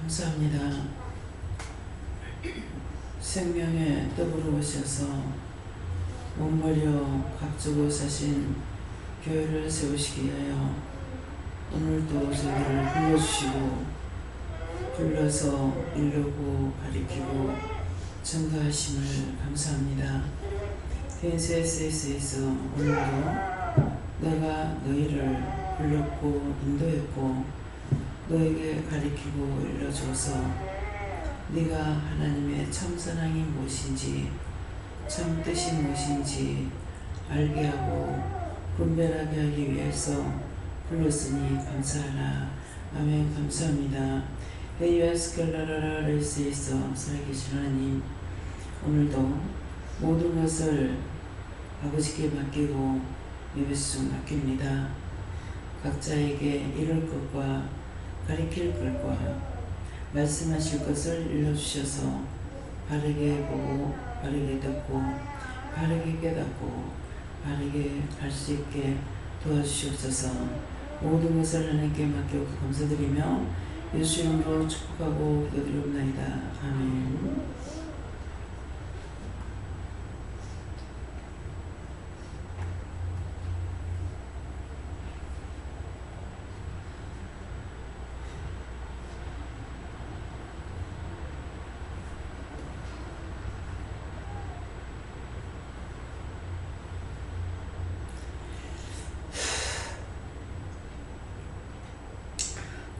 감사합니다. 생명의 떡으로 오셔서 몸머리여 각주고 사신 교회를 세우시기 위하여 오늘도 저희를 불러주시고 불러서 이루고 가리키고 증거하심을 감사합니다. DNCS에서 오늘도 내가 너희를 불렀고 인도했고 너에게 가리키고 일러주어서 네가 하나님의 참 사랑이 무엇인지 참 뜻이 무엇인지 알게 하고 분별하게 하기 위해서 불렀으니 감사하라. 아멘. 감사합니다. 헤이아스칼라라라 레이스에서 살아계신 하나님, 오늘도 모든 것을 아버지께 맡기고 예배수 맡깁니다. 각자에게 이룰 것과 가리킬 것과 말씀하실 것을 일러주셔서 바르게 보고 바르게 듣고 바르게 깨닫고 바르게 갈 수 있게 도와주시옵소서. 모든 것을 하나님께 맡기고 감사드리며 예수 이름으로 축복하고 기도드리옵나이다. 아멘.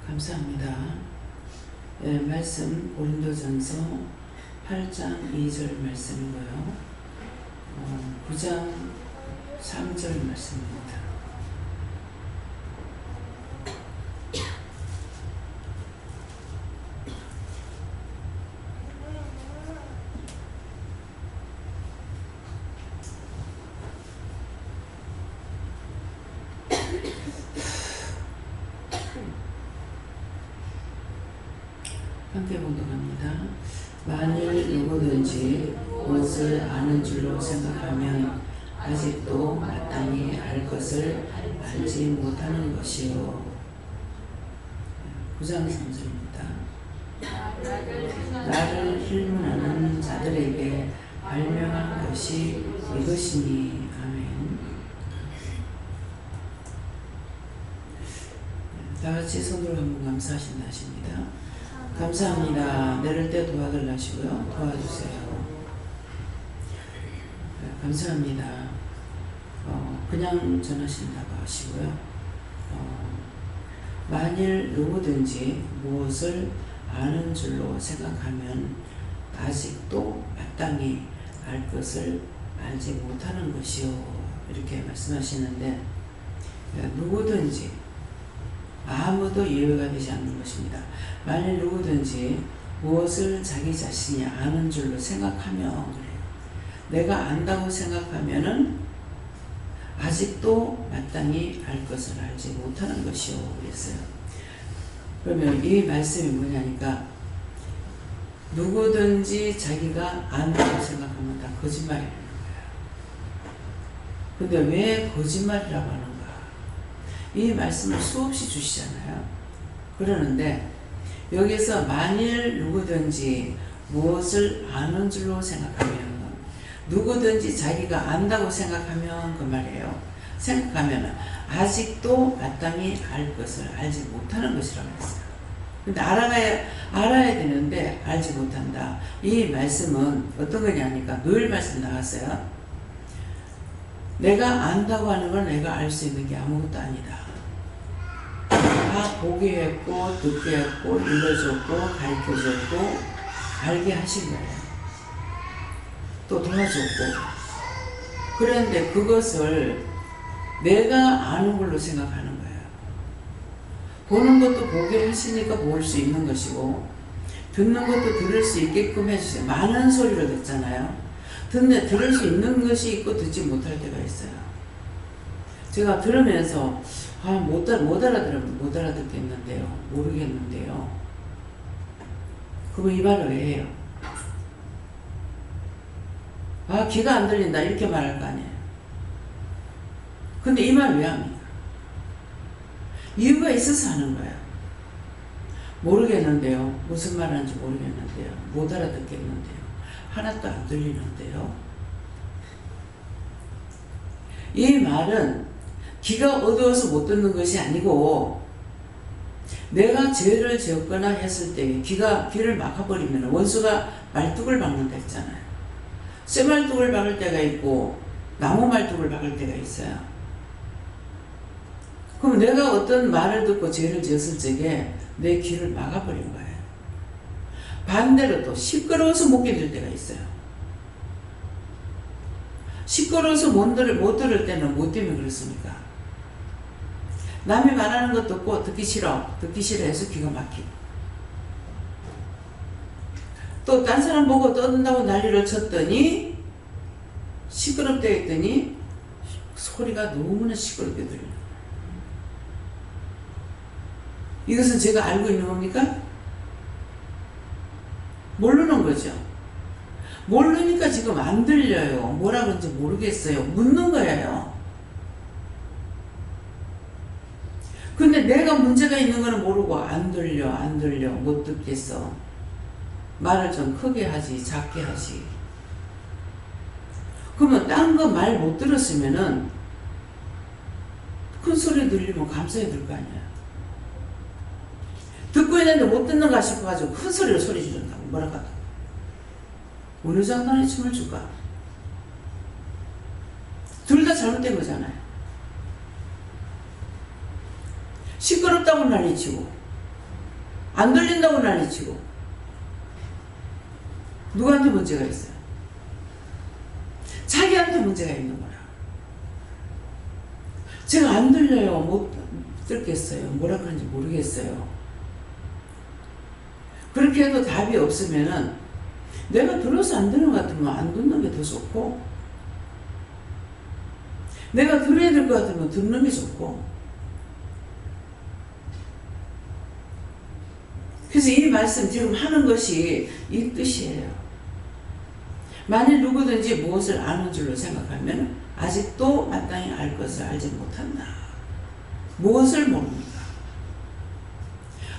감사합니다. 말씀 고린도전서 8장 2절 말씀이고요. 9장 3절 말씀입니다. 함께 봉독합니다. 만일 누구든지 무엇을 아는 줄로 생각하면 아직도 마땅히 알 것을 알지 못하는 것이요. 9장 3절입니다. 나를 힐문하는 자들에게 발명한 것이 이것이니. 아멘. 다같이 손으로 한번 감사하신다 하십니다. 감사합니다. 내릴 때 도와달라 하시고요. 도와주세요. 감사합니다. 그냥 전하신다고 하시고요. 만일 누구든지 무엇을 아는 줄로 생각하면 아직도 마땅히 알 것을 알지 못하는 것이요. 이렇게 말씀하시는데, 누구든지 아무도 예외가 되지 않는 것입니다. 만일 누구든지 무엇을 자기 자신이 아는 줄로 생각하면 그래요. 내가 안다고 생각하면은 아직도 마땅히 알 것을 알지 못하는 것이요. 그랬어요. 그러면 이 말씀이 뭐냐니까, 누구든지 자기가 안다고 생각하면 다 거짓말이라는 거야. 근데 왜 거짓말이라고 하는 거야? 이 말씀을 수없이 주시잖아요. 그러는데 여기서 만일 누구든지 무엇을 아는 줄로 생각하면, 누구든지 자기가 안다고 생각하면 그 말이에요. 생각하면 아직도 마땅히 알 것을 알지 못하는 것이라고 했어요. 근데 알아야 되는데 알지 못한다. 이 말씀은 어떤 거냐니까 늘 말씀 나왔어요. 내가 안다고 하는 건 내가 알 수 있는 게 아무것도 아니다. 다 보게 했고 듣게 했고 일러줬고 가르쳐줬고 알게 하신 거예요. 또 도와줬고. 그런데 그것을 내가 아는 걸로 생각하는 거예요. 보는 것도 보게 하시니까 볼 수 있는 것이고, 듣는 것도 들을 수 있게끔 해주세요. 많은 소리를 듣잖아요. 들을 수 있는 것이 있고 듣지 못할 때가 있어요. 제가 들으면서 못 알아듣겠는데요. 모르겠는데요. 그거 이 말을 왜 해요? 귀가 안 들린다 이렇게 말할 거 아니에요. 근데 이 말 왜 합니까? 이유가 있어서 하는 거예요. 모르겠는데요. 무슨 말 하는지 모르겠는데요. 못 알아듣겠는데요. 하나도 안 들리는데요. 이 말은 귀가 어두워서 못 듣는 것이 아니고 내가 죄를 지었거나 했을 때 귀를 막아버리면 원수가 말뚝을 박는다 했잖아요. 쇠말뚝을 박을 때가 있고 나무 말뚝을 박을 때가 있어요. 그럼 내가 어떤 말을 듣고 죄를 지었을 적에 내 귀를 막아버린 거예요. 반대로 또 시끄러워서 못 견딜 때가 있어요. 시끄러워서 못 들을 때는 뭐 때문에 그렇습니까? 남이 말하는 것 듣고 듣기 싫어 해서 귀가 막히고, 또 딴 사람 보고 떠든다고 난리를 쳤더니 시끄럽다 했더니 소리가 너무나 시끄럽게 들려요. 이것은 제가 알고 있는 겁니까? 모르는 거죠. 모르니까 지금 안 들려요. 뭐라 그런지 모르겠어요. 묻는 거예요. 근데 내가 문제가 있는 거는 모르고 안 들려 못 듣겠어. 말을 좀 크게 하지 작게 하지. 그러면 딴 거 말 못 들었으면은 큰 소리 들리면 감사히 들 거 아니야. 듣고 있는데 못 듣는가 싶어가지고 큰 소리로 소리 지른다고 뭐라 카다. 어느 장단에 춤을 줄까? 둘 다 잘못된 거잖아요. 시끄럽다고 난리치고 안 들린다고 난리치고 누구한테 문제가 있어요? 자기한테 문제가 있는 거라. 제가 안 들려요. 못 듣겠어요. 뭐라 그런지 모르겠어요. 그렇게 해도 답이 없으면은 내가 들어서 안 되는 것 같으면 안 듣는 게 더 좋고, 내가 들어야 될 것 같으면 듣는 게 좋고. 그래서 이 말씀 지금 하는 것이 이 뜻이에요. 만일 누구든지 무엇을 아는 줄로 생각하면 아직도 마땅히 알 것을 알지 못한다. 무엇을 모릅니까?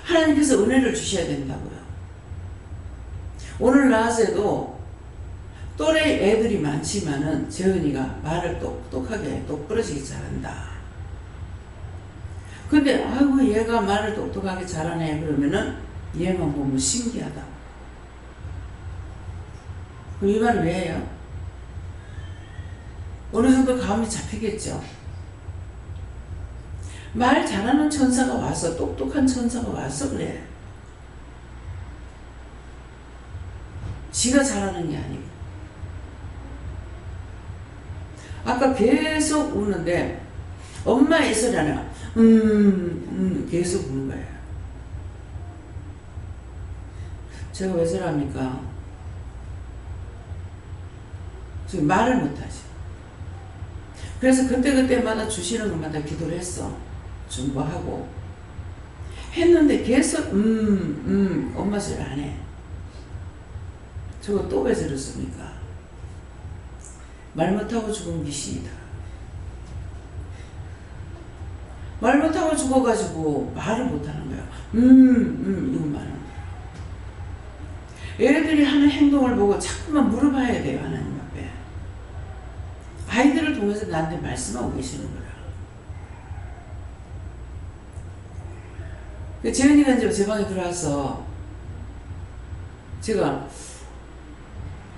하나님께서 은혜를 주셔야 된다고요. 오늘 나와서도 또래 애들이 많지만은 재은이가 말을 똑똑하게 똑부러지게 잘한다. 근데 아이고 얘가 말을 똑똑하게 잘하네 그러면은 얘만 보면 신기하다. 그럼 이 말을 왜 해요? 어느 정도 감이 잡히겠죠. 말 잘하는 천사가 와서, 똑똑한 천사가 와서 그래. 지가 잘하는 게 아니고. 아까 계속 우는데 엄마 이 소리 안 해. 계속 우는 거예요. 제가 왜 저랍니까? 지금 말을 못하지. 그래서 그때마다 주시는 것마다 기도를 했어. 중보하고 했는데 계속 엄마 소리 안 해. 저거 또 왜 저랬습니까? 말 못하고 죽은 귀신이다. 말 못하고 죽어가지고 말을 못하는 거야. 이것만 하는 거야. 애들이 하는 행동을 보고 자꾸만 물어봐야 돼요. 하나님 앞에. 아이들을 통해서 나한테 말씀하고 계시는 거야. 재은이가 이제 제 방에 들어와서 제가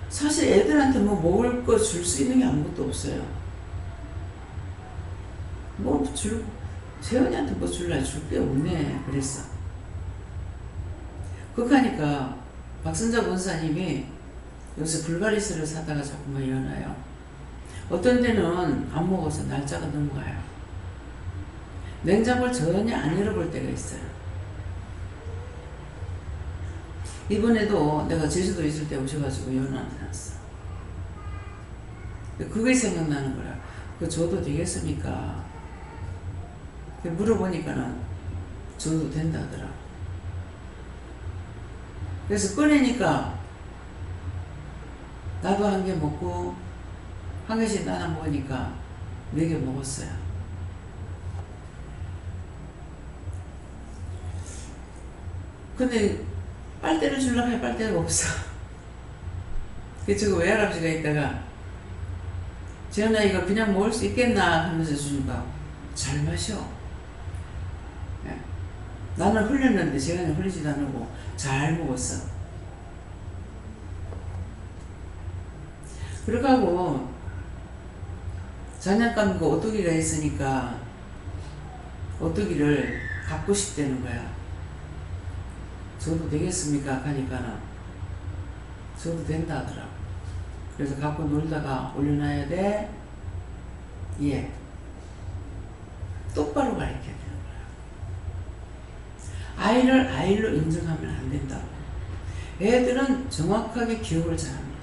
사실 애들한테 뭐 먹을 거 줄 수 있는 게 아무것도 없어요. 재은이한테 뭐 줄라 줄 게 없네. 그랬어. 그러니까 박선자 권사님이 요새 불가리스를 사다가 자꾸만 일어나요. 어떤 때는 안 먹어서 날짜가 넘어가요. 냉장고를 전혀 안 열어볼 때가 있어요. 이번에도 내가 제주도 있을 때 오셔가지고 연어한테 놨어. 그게 생각나는 거라. 그거 줘도 되겠습니까? 물어보니까는 줘도 된다 하더라. 그래서 꺼내니까 나도 한 개 먹고 한 개씩 나눠 먹으니까 4개 먹었어요. 근데 빨대를 주려고 해 빨대가 없어. 그래서 외할아버지가 있다가 재현아 이거 그냥 먹을 수 있겠나 하면서 주니까 잘 마셔. 예. 나는 흘렸는데 재현이 흘리지도 않고 잘 먹었어. 그러고 장난감 그 오뚜기가 있으니까 오뚜기를 갖고 싶다는 거야. 저도 되겠습니까? 하니까는 저도 된다 하더라고. 그래서 갖고 놀다가 올려놔야 돼. 예. 똑바로 가르쳐야 되는 거야. 아이를 아이로 인정하면 안 된다고. 애들은 정확하게 기억을 잘합니다.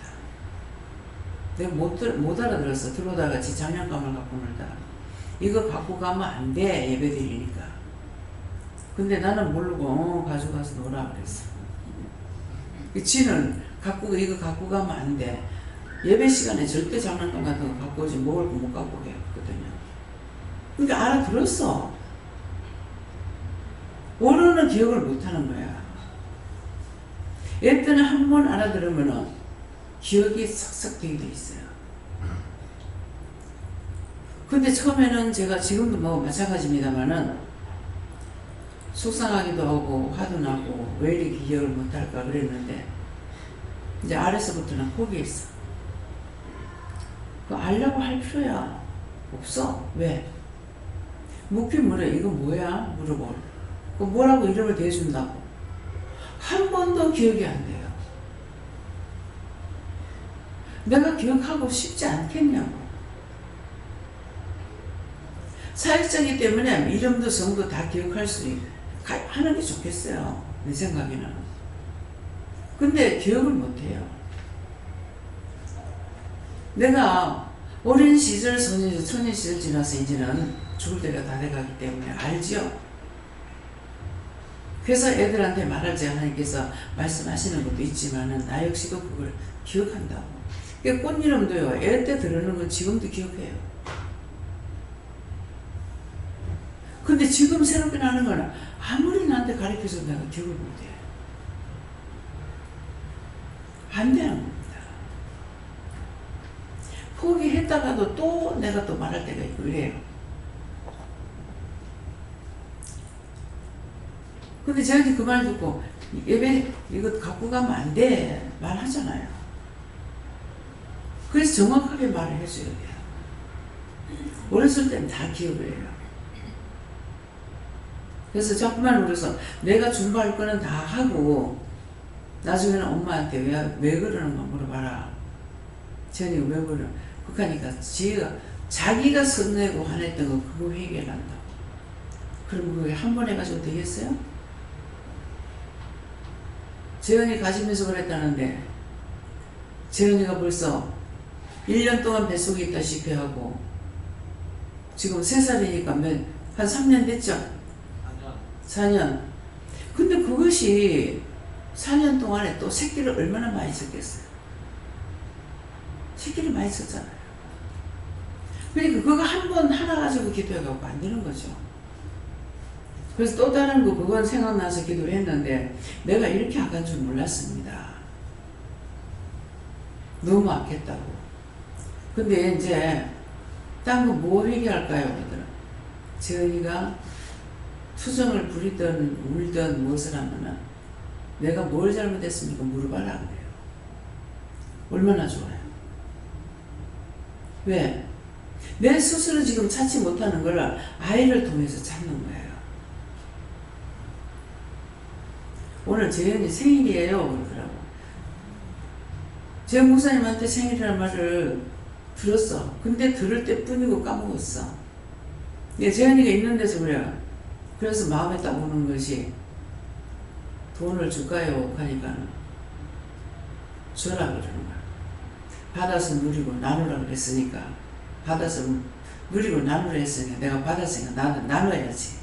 내가 못 알아들었어. 들어오다가 지 장난감을 갖고 놀다가 이거 갖고 가면 안 돼. 예배드리니까. 근데 나는 모르고 가져가서 놀아 그랬어. 지는 이거 갖고 가면 안 돼. 예배 시간에 절대 장난감 같은 거 갖고 오지 먹을 거 못 갖고 오게 했거든요. 그러니까 알아들었어. 모르는 기억을 못 하는 거야. 애들은 한 번 알아들으면은 기억이 싹싹 되게 돼 있어요. 근데 처음에는 제가 지금도 뭐 마찬가지입니다만은 속상하기도 하고 화도 나고 왜 이렇게 기억을 못할까 그랬는데 이제 아래서부터는 포기했어. 그거 알려고 할 필요야 없어. 왜? 묻긴 물어. 이거 뭐야? 물어보. 그 뭐라고 이름을 대준다고. 한 번도 기억이 안 돼요. 내가 기억하고 싶지 않겠냐고. 사역자이기 때문에 이름도 성도 다 기억할 수 하는 게 좋겠어요. 내 생각에는. 근데 기억을 못해요. 내가 어린 시절, 소년 시절 지나서 이제는 죽을 때가 다 돼가기 때문에 알지요. 그래서 애들한테 말하지 하나님께서 말씀하시는 것도 있지만은 나 역시도 그걸 기억한다고. 꽃 이름도요. 애 때 들으는 건 지금도 기억해요. 근데 지금 새롭게 나는 거는 아무리 나한테 가르쳐줘도 내가 기억을 못해. 안 되는 겁니다. 포기했다가도 또 내가 또 말할 때가 있고 이래요. 근데 저한테 그 말 듣고 예배 이거 갖고 가면 안 돼 말하잖아요. 그래서 정확하게 말을 해줘야 돼요. 어렸을 때는 다 기억을 해요. 그래서 자꾸만 그래서 내가 준비할 거는 다 하고 나중에는 엄마한테 왜 그러는가 물어봐라. 전이가 왜 그러? 그러니까 자기가 선내고 화냈던 거 그거 해결한다고. 그럼 그게 한 번 해가지고 되겠어요? 재현이 가지면서 그랬다는데 재현이가 벌써 1년 동안 뱃속에 있다시피 하고 지금 3살이니까 한 3년 됐죠? 4년. 근데 그것이 4년 동안에 또 새끼를 얼마나 많이 썼겠어요? 새끼를 많이 썼잖아요. 그러니까 그거 한 번 하나 가지고 기도해갖고 안 되는 거죠. 그래서 또 다른 거 그건 생각나서 기도를 했는데 내가 이렇게 아간 줄 몰랐습니다. 너무 아꼈다고. 근데 이제 딴 거 뭐 회개할까요? 그러더라. 재은이가 투정을 부리든 울든 무엇을 하면은 내가 뭘 잘못했습니까? 물어봐라 그래요. 얼마나 좋아요. 왜? 내 스스로 지금 찾지 못하는 걸 아이를 통해서 찾는 거예요. 오늘 재현이 생일이에요 그러더라고. 제 목사님한테 생일이라는 말을 들었어. 근데 들을 때뿐이고 까먹었어. 재현이가 있는 데서 그래요. 그래서 마음에 딱 오는 것이 돈을 줄까요? 하니까 줘라 그러는 거야. 받아서 누리고 나누라 그랬으니까 받아서 누리고 나누라 했으니까 내가 받았으니까 나눠야지.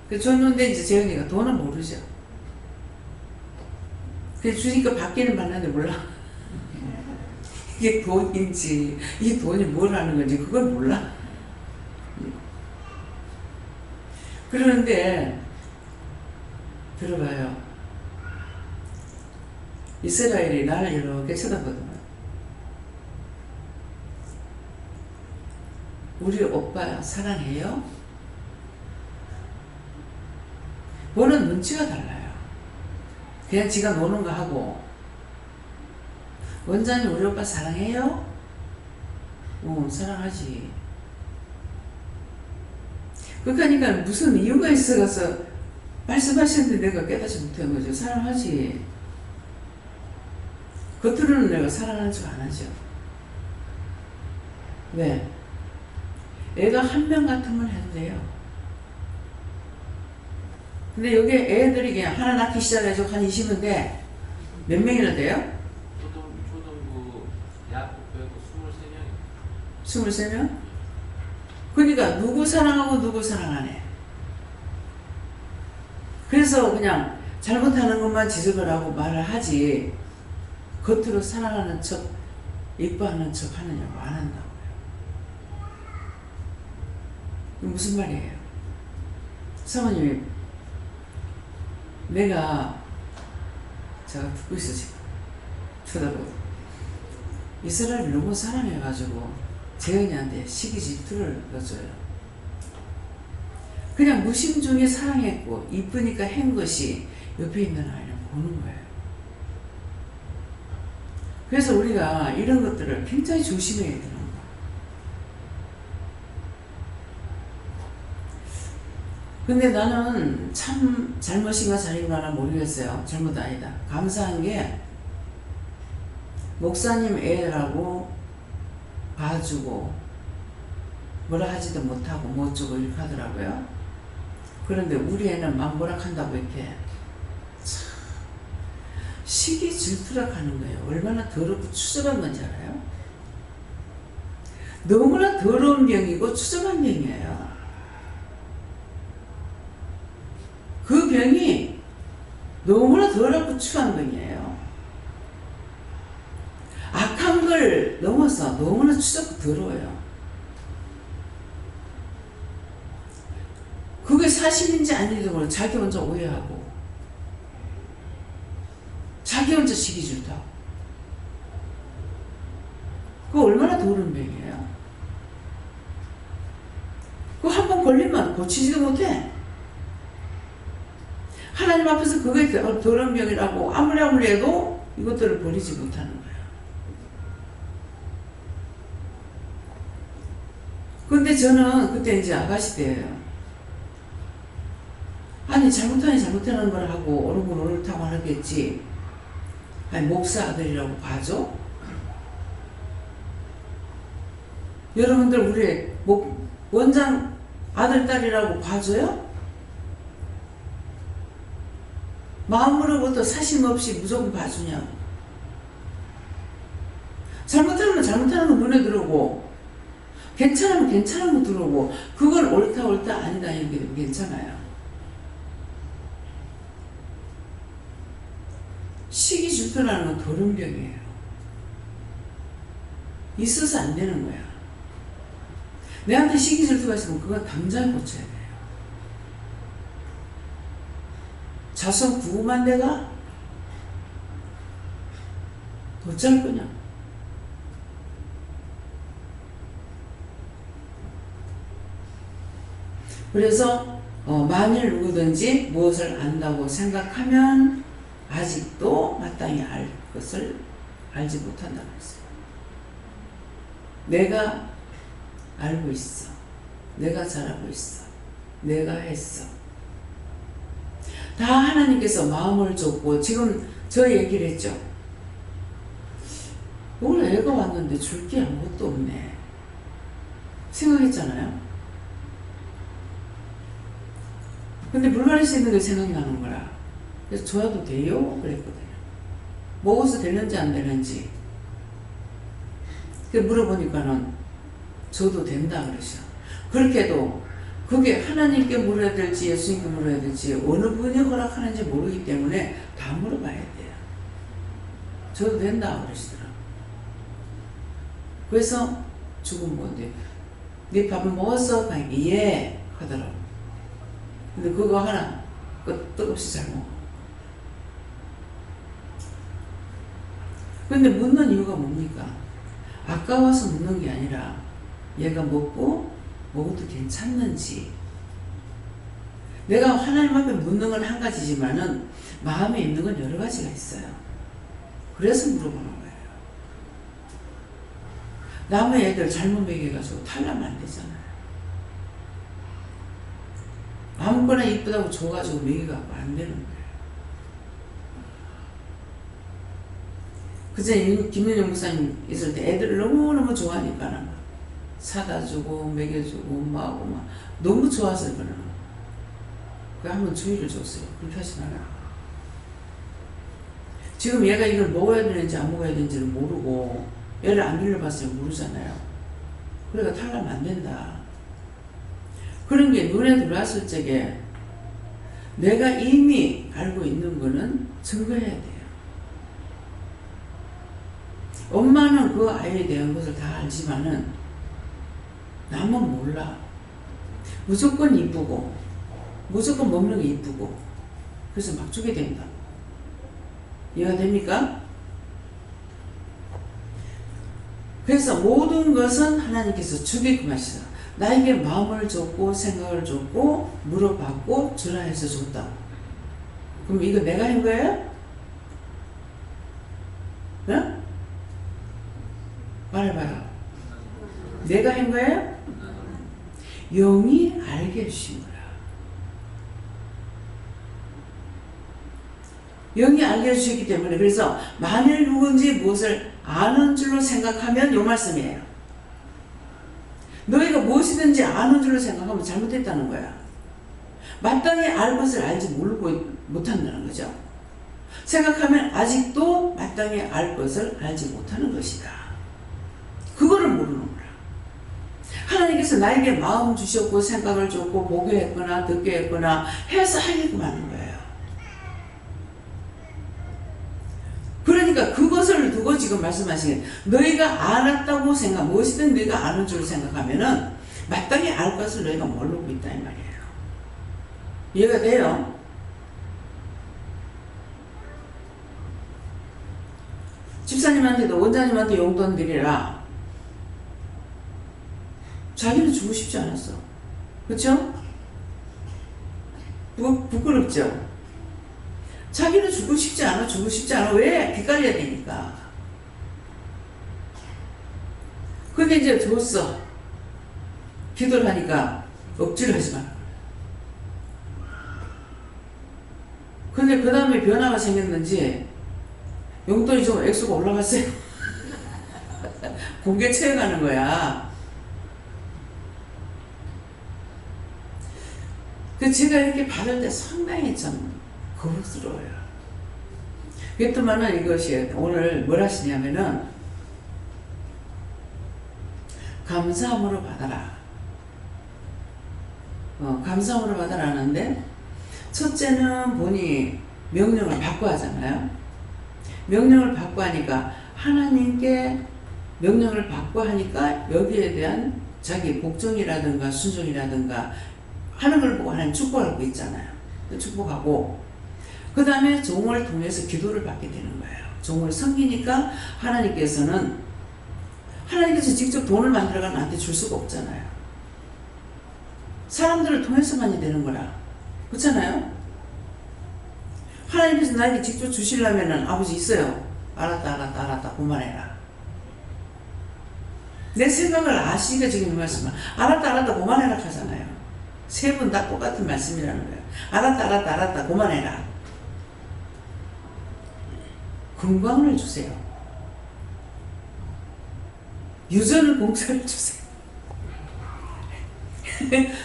그 줬는데 이제 재현이가 돈은 모르죠. 그래서 주니까 받기는 받는데 몰라. 이게 돈인지 이 돈이 뭘 하는 건지 그걸 몰라. 그러는데 들어봐요. 이스라엘이 나를 이렇게 쳐다보더만. 우리 오빠 사랑해요? 보는 눈치가 달라요. 그냥 지가 노는 거 하고, 원장님 우리 오빠 사랑해요? 사랑하지. 그러니까 무슨 이유가 있어서 말씀하셨는데 내가 깨닫지 못한 거죠. 사랑하지. 겉으로는 내가 사랑하는 척 안 하죠. 왜? 애가 한 명 같으면 해도 돼요. 근데 여기 애들이 그냥 하나 낳기 시작해서 한 20인데 몇 명이나 돼요? 초등부, 대학교 빼고 23명. 23명? 그러니까 누구 사랑하고 누구 사랑하네. 그래서 그냥 잘못하는 것만 지적을 하고 말을 하지, 겉으로 사랑하는 척, 이뻐하는 척 하느냐고 안 한다고요. 무슨 말이에요? 사모님이, 제가 듣고 있어 지금. 쳐다보고. 이스라엘을 너무 사랑해가지고 재은이한테 시기 질투를 넣어줘요. 그냥 무심중에 사랑했고 이쁘니까 한 것이 옆에 있는 아이를 보는 거예요. 그래서 우리가 이런 것들을 굉장히 조심해야 되는 거예요. 근데 나는 참 잘못인가 잘인가는 모르겠어요. 잘못 아니다. 감사한 게 목사님 애라고 봐주고 뭐라 하지도 못하고 뭐 어쩌고 이렇게 하더라고요. 그런데 우리 애는 막 뭐라 한다고 이렇게 참 시기 질투락 하는 거예요. 얼마나 더럽고 추접한 건지 알아요? 너무나 더러운 병이고 추접한 병이에요. 그 병이 너무나 더럽고 추한 병이에요. 악한 걸 넘어서 너무나 추잡고 더러워요. 그게 사실인지 아닌지도 모르고 자기 혼자 오해하고 자기 혼자 시기 질투하고. 그거 얼마나 더러운 병이에요. 그거 한 번 걸리면 고치지도 못해. 하나님 앞에서 그게 더러운 병이라고 아무리 해도 이것들을 버리지 못하는 거예요. 근데 저는 그때 이제 아가씨 때예요. 아니 잘못하는 걸 하고 옳은 건 옳다고 하겠지. 아니 목사 아들이라고 봐줘? 여러분들 우리 원장 아들 딸이라고 봐줘요? 마음으로부터 사심 없이 무조건 봐주냐고. 잘못하면 잘못하는 거 눈에 들어오고 괜찮으면 괜찮은 거 들어오고 그건 옳다 아니다 이런 게 괜찮아요. 시기 질투라는 건 도른병이에요. 있어서 안 되는 거야. 내한테 시기 질투가 있으면 그건 당장 고쳐야 돼요. 자손 구구만 내가 어쩔 거냐. 그래서 만일 누구든지 무엇을 안다고 생각하면 아직도 마땅히 알 것을 알지 못한다고 했어요. 내가 알고 있어. 내가 잘하고 있어. 내가 했어. 다 하나님께서 마음을 줬고 지금 저 얘기를 했죠. 오늘 애가 왔는데 줄 게 아무것도 없네. 생각했잖아요. 근데 불가리스 있는 게 생각이 나는 거라. 그래서 줘도 돼요? 그랬거든요. 먹어서 되는지 안 되는지. 물어보니까는 줘도 된다 그러셔. 그렇게도 그게 하나님께 물어야 될지 예수님께 물어야 될지 어느 분이 허락하는지 모르기 때문에 다 물어봐야 돼요. 줘도 된다 그러시더라고요. 그래서 죽은 건데 네 밥을 먹었어? 예 하더라고요. 근데 그거 하나 끄떡없이 잘 먹어. 근데 묻는 이유가 뭡니까? 아까워서 묻는 게 아니라 얘가 먹어도 괜찮는지. 내가 하나님 앞에 묻는 건 한 가지지만은 마음에 있는 건 여러 가지가 있어요. 그래서 물어보는 거예요. 남의 애들 잘못 먹여가지고 탈라면 안 되잖아요. 아무거나 이쁘다고 줘가지고 먹여갖고 안 되는 거예요. 그전에 김윤영 목사님 있을 때 애들을 너무너무 좋아하니까 사다 주고 먹여주고 엄마하고 막 너무 좋아서 그러는 거예요. 그래 한번 주의를 줬어요. 그렇게 하지 마라. 지금 얘가 이걸 먹어야 되는지 안 먹어야 되는지를 모르고 얘를 안 길러봤으면 모르잖아요. 그러니까 탈라면 안 된다. 그런 게 눈에 들어왔을 적에 내가 이미 알고 있는 거는 증거해야 돼요. 엄마는 그 아이에 대한 것을 다 알지만은 남은 몰라. 무조건 이쁘고 무조건 먹는 게 이쁘고 그래서 막 주게 된다. 이해가 됩니까? 그래서 모든 것은 하나님께서 주게끔 하시다. 나에게 마음을 줬고 생각을 줬고 물어봤고 주라 해서 줬다. 그럼 이거 내가 한 거예요? 응? 말해봐요. 내가 한 거예요? 영이 알게 해주신 거야. 영이 알게 해주셨기 때문에 그래서 만일 누군지 무엇을 아는 줄로 생각하면 요 말씀이에요. 너희가 무엇이든지 아는 줄로 생각하면 잘못했다는 거야. 마땅히 알 것을 알지 모르고 못한다는 거죠. 생각하면 아직도 마땅히 알 것을 알지 못하는 것이다. 그거를 모르는 거야. 하나님께서 나에게 마음 주셨고 생각을 줬고 보게 했거나 듣게 했거나 해서 하게끔 하는 거예요. 그러니까 그것을 두고 지금 말씀하시는 너희가 알았다고 생각, 무엇이든 너희가 아는 줄 생각하면은 마땅히 알 것을 너희가 모르고 있다 이 말이에요. 이해가 돼요? 집사님한테도 원장님한테 용돈 드리라. 자기는 주고 싶지 않았어. 그렇죠? 부끄럽죠? 자기는 주고 싶지 않아. 왜? 빚갈려야 되니까. 근데 이제 줬어. 기도를 하니까 억지를 하지 마. 근데 그 다음에 변화가 생겼는지 용돈이 좀 액수가 올라갔어요. 공개 채워가는 거야. 그 제가 이렇게 받을 때 상당히 좀 거북스러워요. 그랬더만은 이것이 오늘 뭘 하시냐면은 감사함으로 받아라. 감사함으로 받아라 하는데 첫째는 본이 명령을 받고 하잖아요. 명령을 받고 하니까 하나님께 명령을 받고 하니까 여기에 대한 자기 복종이라든가 순종이라든가 하는 걸 보고 하나님 축복하고 있잖아요. 축복하고 그 다음에 종을 통해서 기도를 받게 되는 거예요. 종을 섬기니까 하나님께서 직접 돈을 만들어가 나한테 줄 수가 없잖아요. 사람들을 통해서만이 되는 거라. 그렇잖아요? 하나님께서 나에게 직접 주시려면은 아버지 있어요. 알았다 그만해라. 내 생각을 아시니까 지금 이 말씀은 알았다 그만해라 하잖아요. 세 분 다 똑같은 말씀이라는 거예요. 알았다 그만해라. 건강을 주세요. 유전을 공사를 주세요.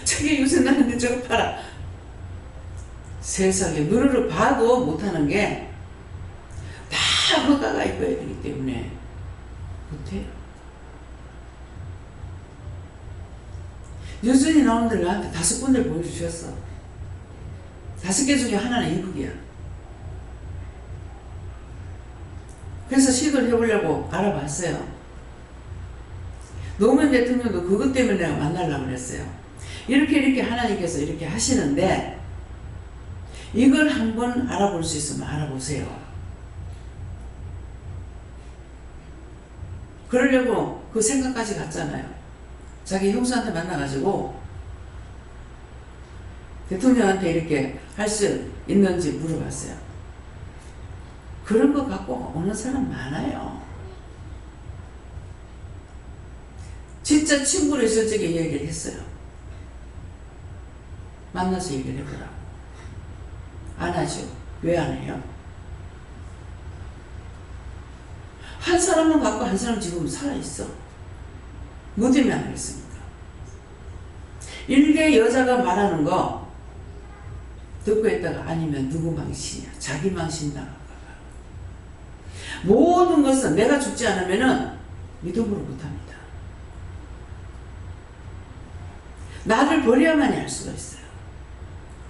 저게 유전 나는데 저거 팔아. 세상에 눈으로 봐도 못하는 게 다 허가가 있어야 되기 때문에 못해요. 유전이 나온 데를 나한테 5군데를 보여주셨어. 5개 중에 하나는 이북이야. 그래서 시도를 해보려고 알아봤어요. 노무현 대통령도 그것 때문에 내가 만나려고 그랬어요. 이렇게 하나님께서 이렇게 하시는데 이걸 한번 알아볼 수 있으면 알아보세요. 그러려고 그 생각까지 갔잖아요. 자기 형수한테 만나가지고 대통령한테 이렇게 할 수 있는지 물어봤어요. 그런 거 갖고 오는 사람 많아요. 진짜 친구로 있을 적에 얘기를 했어요. 만나서 얘기를 해보라고. 안 하죠. 왜 안 해요? 한 사람만 갖고 한 사람 지금 살아있어. 뭐 때문에 안 하겠습니까? 일개 여자가 말하는 거 듣고 있다가 아니면 누구 망신이야. 자기 망신 당할까봐. 모든 것은 내가 죽지 않으면은 믿음으로 못합니다. 나를 버려야만이 할 수가 있어요.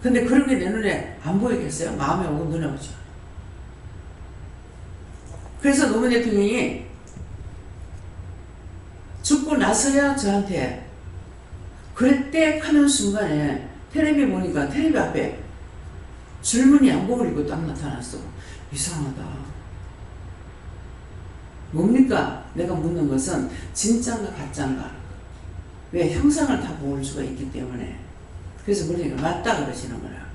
근데 그런 게 내 눈에 안 보이겠어요? 마음에 오고 눈에 오죠. 그래서 노무현 대통령이 죽고 나서야 저한테 그때 하는 순간에 텔레비 보니까 텔레비 앞에 줄무늬 양복을 입고 딱 나타났어. 이상하다. 뭡니까? 내가 묻는 것은 진짠가 가짠가. 왜? 형상을 다 볼 수가 있기 때문에. 그래서 물으니까 맞다 그러시는 거야.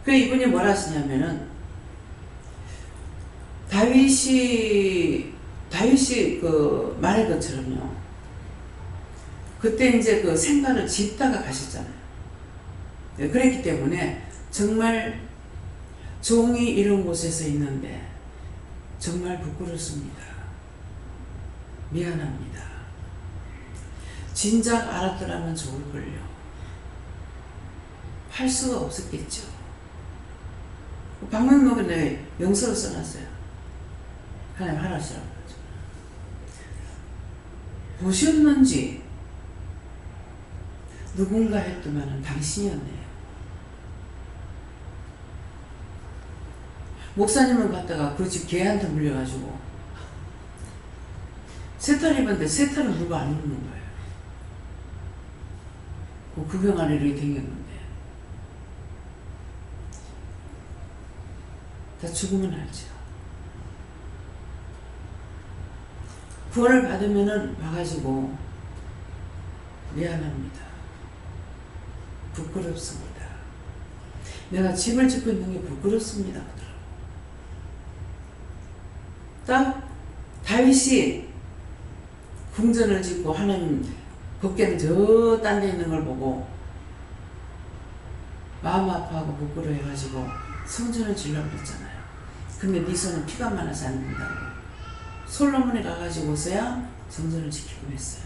그 이분이 뭐라 하시냐면은 다윗이 그 말한 것처럼요. 그때 이제 그 생가를 짓다가 가셨잖아요. 네, 그랬기 때문에 정말 종이 이런 곳에서 있는데 정말 부끄럽습니다. 미안합니다. 진작 알았더라면 좋을걸요. 할 수가 없었겠죠. 방명록에 내 영서를 써놨어요. 하나님 하라시라고 하죠. 보셨는지 누군가 했더만은 당신이었네요. 목사님을 갖다가 그 집 개한테 물려가지고 세탈 입었는데 세탈을 누가 안 입는 거예요. 그 구경 안에 이렇게 댕겼는데 다 죽으면 알죠. 구원을 받으면은 와가지고 미안합니다. 부끄럽습니다. 내가 집을 짓고 있는 게 부끄럽습니다. 딱 다윗이 궁전을 짓고 하나님 법궤는 저 딴 데 있는 걸 보고 마음 아파하고 부끄러워해가지고 성전을 지려고 그랬잖아요. 근데 네 손은 피가 많아서 안 된다고 솔로몬에 가가지고서야 성전을 지키고 했어요.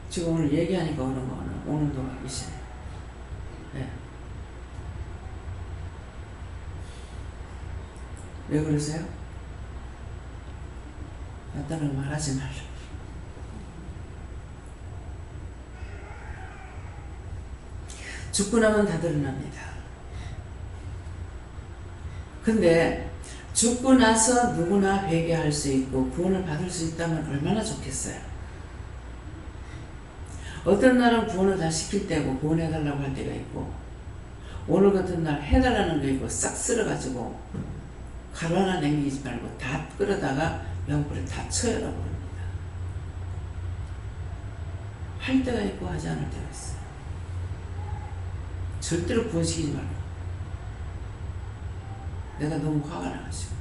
지금 오늘 얘기하니까 그런 거는 오는 동안 계시네. 네. 왜 그러세요? 맞다는 말 하지 말라. 죽고 나면 다 드러납니다. 근데 죽고 나서 누구나 회개할 수 있고 구원을 받을 수 있다면 얼마나 좋겠어요. 어떤 날은 구원을 다 시킬 때고 구원해달라고 할 때가 있고 오늘 같은 날 해달라는 게 있고 싹 쓸어가지고 가루 하나 남기지 말고 다 끌어다가 명불에 다 쳐여라고 합니다. 할 때가 있고 하지 않을 때가 있어요. 절대로 구원시키지 말고. 내가 너무 화가 나가지고.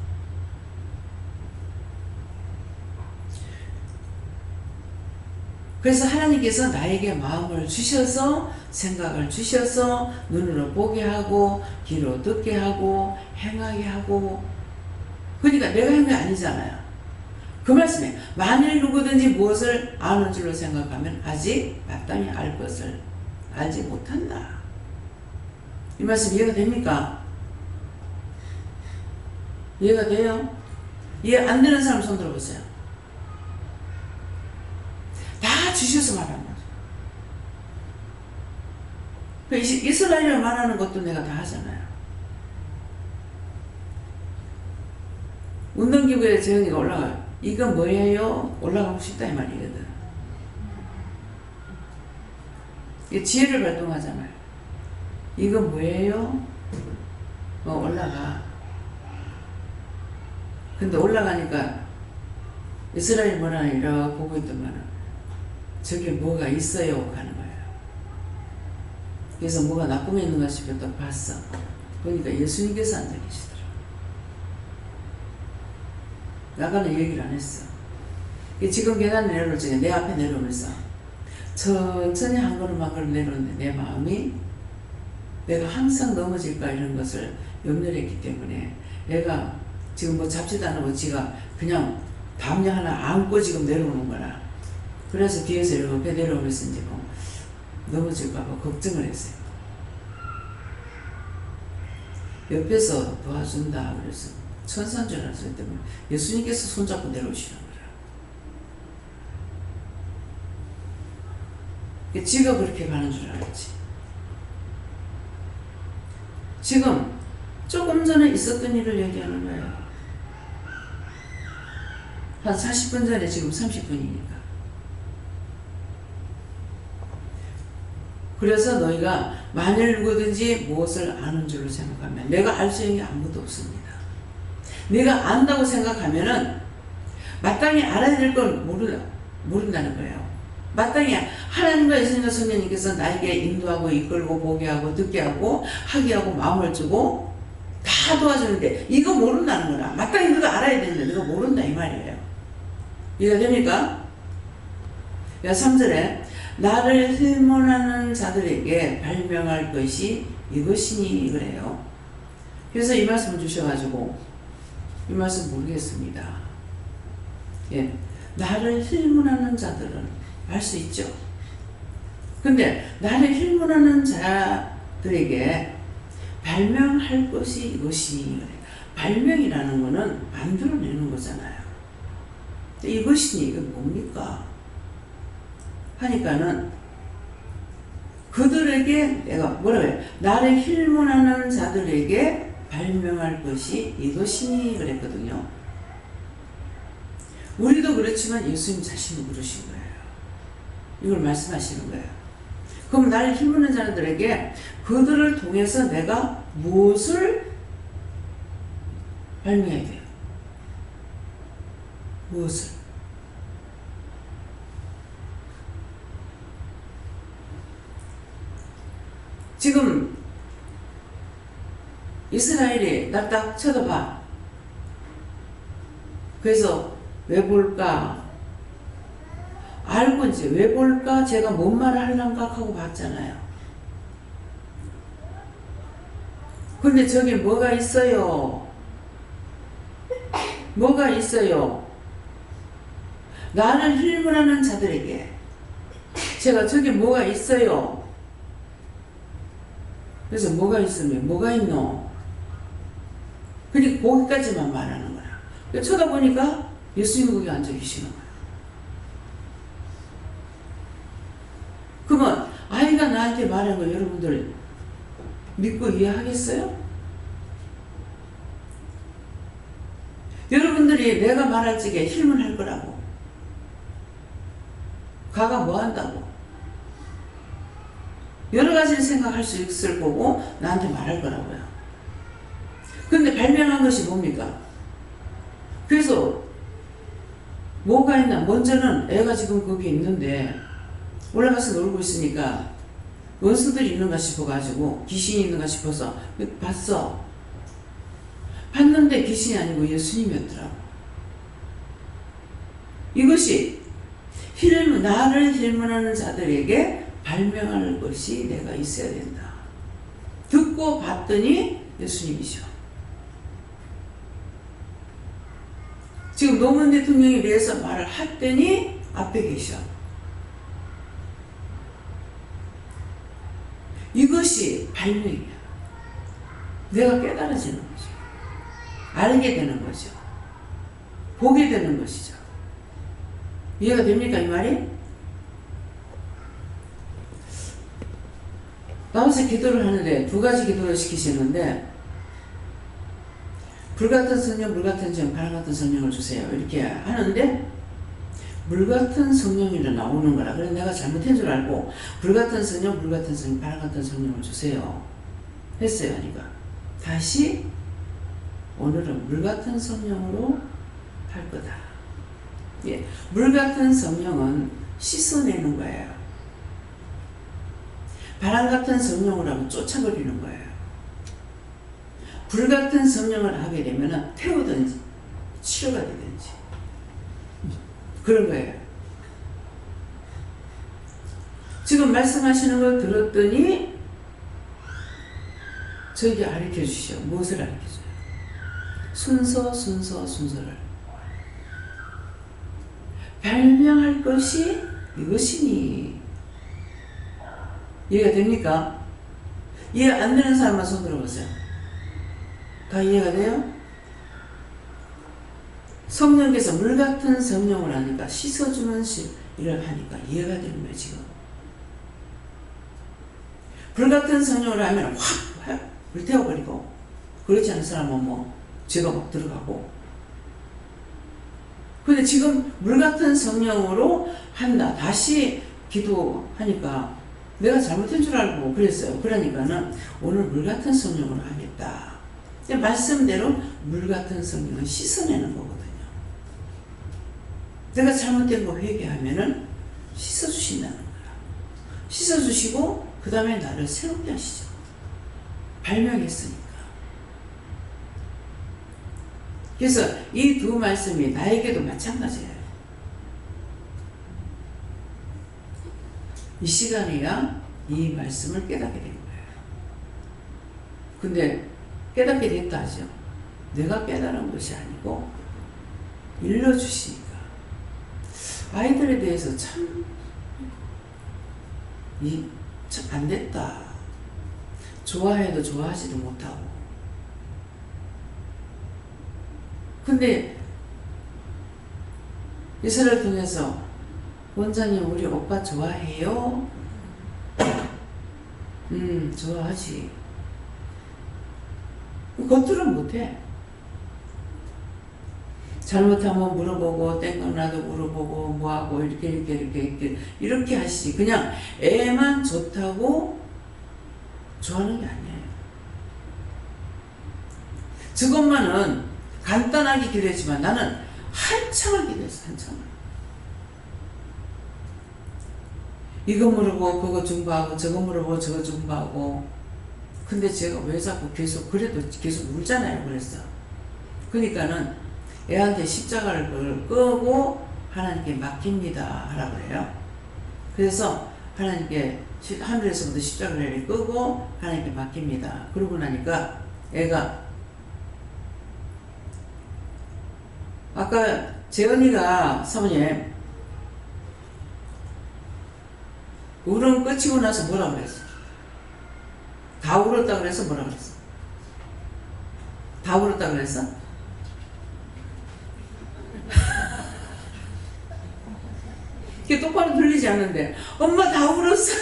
그래서 하나님께서 나에게 마음을 주셔서 생각을 주셔서 눈으로 보게 하고 귀로 듣게 하고 행하게 하고 그러니까 내가 한 게 아니잖아요. 그 말씀에 만일 누구든지 무엇을 아는 줄로 생각하면 아직 마땅히 알 것을 알지 못한다. 이 말씀 이해가 됩니까? 이해가 돼요? 이해 안 되는 사람 손 들어보세요. 다 주셔서 말하는 거죠. 이스라엘을 말하는 것도 내가 다 하잖아요. 운동기구에 재영이가 올라가요. 이거 뭐예요? 올라가고 싶다 이 말이거든. 이게 지혜를 발동하잖아요. 이거 뭐예요? 올라가. 근데 올라가니까 이스라엘 문화를 이렇게 보고 있더만 저게 뭐가 있어요 하는 거예요. 그래서 뭐가 나쁜 게 있는가 싶어 또 봤어. 보니까 예수님께서 앉아 계시더라고. 나가는 얘기를 안 했어. 지금 계단을 내려올 적에 내 앞에 내려오면서 천천히 한 걸음 한 걸음 내려오는데 내 마음이 내가 항상 넘어질까 이런 것을 염려를 했기 때문에 애가 지금 뭐 잡지도 않고 지가 그냥 담요 하나 안고 지금 내려오는 거라. 그래서 뒤에서 이렇게 내려오면서 이제 뭐 넘어질까봐 걱정을 했어요. 옆에서 도와준다 그래서 천사인 줄 알았을 때 예수님께서 손잡고 내려오시는 거야. 지가 그렇게 가는 줄 알았지. 지금 조금 전에 있었던 일을 얘기하는 거예요. 한 40분 전에 지금 30분이니까. 그래서 너희가 만일 누구든지 무엇을 아는 줄로 생각하면 내가 알 수 있는 게 아무것도 없습니다. 내가 안다고 생각하면은 마땅히 알아야 될 걸 모른다는 거예요. 마땅히 하나님과 예수님과 성령님께서 나에게 인도하고 이끌고 보게 하고 듣게 하고 하게 하고 마음을 주고 다 도와주는데 이거 모른다는 거라. 마땅히 너가 알아야 되는데 너가 모른다 이 말이에요. 이해가 됩니까? 3절에 나를 힐문하는 자들에게 발명할 것이 이것이니 그래요. 그래서 이 말씀을 주셔가지고 이 말씀 모르겠습니다. 예, 나를 힐문하는 자들은 알 수 있죠. 근데 나를 힐문하는 자들에게 발명할 것이 이것이니 그래요. 발명이라는 거는 만들어내는 거잖아요. 이것이니 이게 뭡니까? 하니까는 그들에게 내가 뭐라고 해요? 나를 힐문하는 자들에게 발명할 것이 이것이니 그랬거든요. 우리도 그렇지만 예수님 자신은 그러신 거예요. 이걸 말씀하시는 거예요. 그럼 나를 힐문하는 자들에게 그들을 통해서 내가 무엇을 발명해야 돼요? 무엇을? 지금 이스라엘이 날 딱 쳐다봐. 그래서 왜 볼까? 알고 이제 왜 볼까? 제가 뭔 말을 하려는가 하고 봤잖아요. 근데 저기 뭐가 있어요? 뭐가 있어요? 나를 힐문하는 자들에게 제가 저기 뭐가 있어요? 그래서 뭐가 있으면 뭐가 있노? 그러니까 거기까지만 말하는 거야. 쳐다보니까 예수님 거기 앉아 계시는 거야. 그러면 아이가 나한테 말한 거 여러분들 믿고 이해하겠어요? 여러분들이 내가 말할 적에 힐문할 거라고. 가가 뭐 한다고? 여러 가지를 생각할 수 있을 거고 나한테 말할 거라고요. 근데 발명한 것이 뭡니까? 그래서 뭐가 있나? 먼저는 애가 지금 거기 있는데 올라가서 놀고 있으니까 원수들이 있는가 싶어가지고 귀신이 있는가 싶어서 봤어. 봤는데 귀신이 아니고 예수님이었더라고. 이것이 나를 힐문하는 자들에게 발명할 것이 내가 있어야 된다. 듣고 봤더니 예수님이죠. 지금 노무현 대통령에 대해서 말을 했더니 앞에 계셔. 이것이 발명이야. 내가 깨달아지는 거죠. 알게 되는 거죠. 보게 되는 것이죠. 이해가 됩니까 이 말이? 나와서 기도를 하는데 두 가지 기도를 시키시는데 불같은 성령, 물같은 정, 바람 같은 성령을 주세요. 이렇게 하는데 물같은 성령이라 나오는 거라. 그래서 내가 잘못한 줄 알고 불같은 성령, 물같은 성령, 바람같은 성령을 주세요 했어요. 하니까 다시 오늘은 물같은 성령으로 할 거다. 예, 물같은 성령은 씻어내는 거예요. 바람같은 성령을 하면 쫓아버리는 거예요. 불같은 성령을 하게 되면 태우든지 치료가 되든지 그런 거예요. 지금 말씀하시는 걸 들었더니 저에게 가르쳐 주시오. 무엇을 가르쳐 줘요? 순서를 발명할 것이 이것이니. 이해가 됩니까? 이해 안 되는 사람만 손 들어보세요. 다 이해가 돼요? 성령께서 물같은 성령을 하니까 씻어주는 일을 하니까 이해가 되는 거예요. 지금 불같은 성령을 하면 확 불태워버리고, 그렇지 않은 사람은 뭐 죄가 막 들어가고. 근데 지금 물같은 성령으로 한다. 다시 기도하니까 내가 잘못한 줄 알고 그랬어요. 그러니까는 오늘 물같은 성령으로 하겠다. 말씀대로 물같은 성령은 씻어내는 거거든요. 내가 잘못된 거 회개하면은 씻어주신다는 거야. 씻어주시고 그 다음에 나를 새롭게 하시죠. 발명했으니까. 그래서 이 두 말씀이 나에게도 마찬가지예요. 이 시간에야 이 말씀을 깨닫게 된 거예요. 근데 깨닫게 됐다 하죠. 내가 깨달은 것이 아니고 일러주시니까. 아이들에 대해서 참 안 됐다. 좋아해도 좋아하지도 못하고. 근데 이사를 통해서 원장님 우리 오빠 좋아해요? 좋아하지. 겉으로는 못해. 잘못하면 물어보고 땡깡나도 물어보고 뭐하고 이렇게 하시지. 그냥 애만 좋다고 좋아하는 게 아니에요. 저것만은 간단하게 기도했지만 나는 한참을 기도했어. 한참을. 이거 물어보고 그거 중보하고 저거 물어보고 저거 중보하고. 근데 제가 왜 자꾸 그래도 계속 울잖아요. 그랬어. 그러니까는 애한테 십자가를 끄고 하나님께 맡깁니다 하라고 그래요. 그래서 하나님께 하늘에서부터 십자가를 끄고 하나님께 맡깁니다. 그러고 나니까 애가, 아까 재언니가 사모님 울음 끝이고 나서 뭐라 그랬어? 다 울었다 그래서 뭐라 그랬어? 다 울었다 그랬어? 그게 똑바로 들리지 않는데 엄마 다 울었어.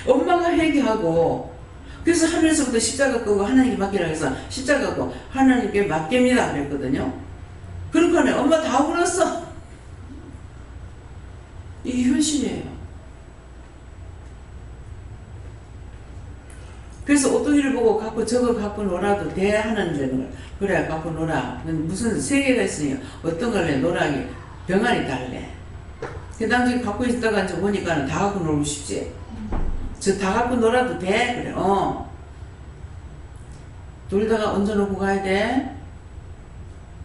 엄마가 회개하고 그래서 하늘에서부터 십자가 끄고 하나님께 맡기라 해서 십자가 끄고 하나님께 맡깁니다 그랬거든요. 그러니까 엄마 다 울었어. 이게 현실이에요. 그래서 오뚜기를 보고 갖고 저거 갖고 놀아도 돼 하는 데는 그래 갖고 놀아. 무슨 세계가 있으니 어떤 걸래 놀아기 병아리 달래. 그 당시에 갖고 있다가 이제 보니까 다 갖고 놀고 싶지. 저 다 갖고 놀아도 돼? 그래. 놀다가 얹어놓고 가야 돼?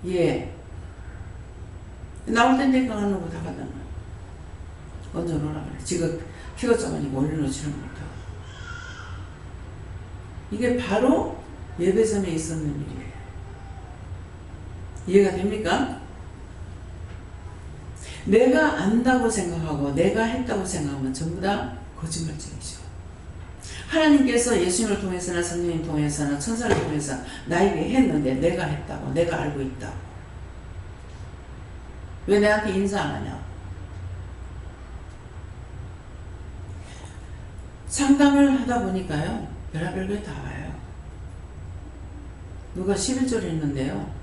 예. 나올 땐 내가 안 놓고 다 갖다 놔. 얹어놓으라 그래. 지금 키가 작으니까 올려놓지는 못하고. 이게 바로 예배전에 있었는 일이에요. 이해가 됩니까? 내가 안다고 생각하고 내가 했다고 생각하면 전부 다 거짓말쟁이죠. 하나님께서 예수님을 통해서나 성령님 통해서나 천사를 통해서 나에게 했는데 내가 했다고, 내가 알고 있다고. 왜 내한테 인사 안 하냐고. 상담을 하다 보니까요, 별의별 게 다 와요. 누가 11절 했는데요,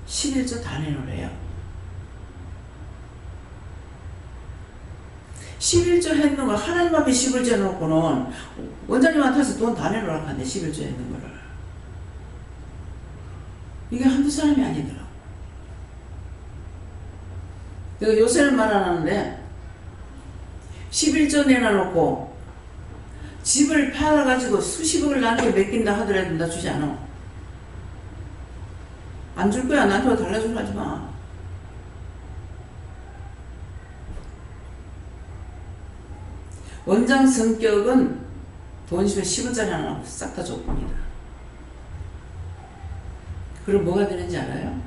11절 다 내놓으래요. 11조 했는 걸 하나님 앞에 11조 해놓고는 원장님한테서 돈 다 내놓으라고 하는데 11조 했는 거를. 이게 한두 사람이 아니더라고. 내가 요새는 말 안 하는데 11조 내놔놓고 집을 팔아가지고 수십억을 나한테 맡긴다 하더라도 나 주지 않아. 안 줄 거야. 나한테 달라주려 하지 마. 원장 성격은 돈 주면 10원짜리 하나 싹 다 줬습니다. 그럼 뭐가 되는지 알아요?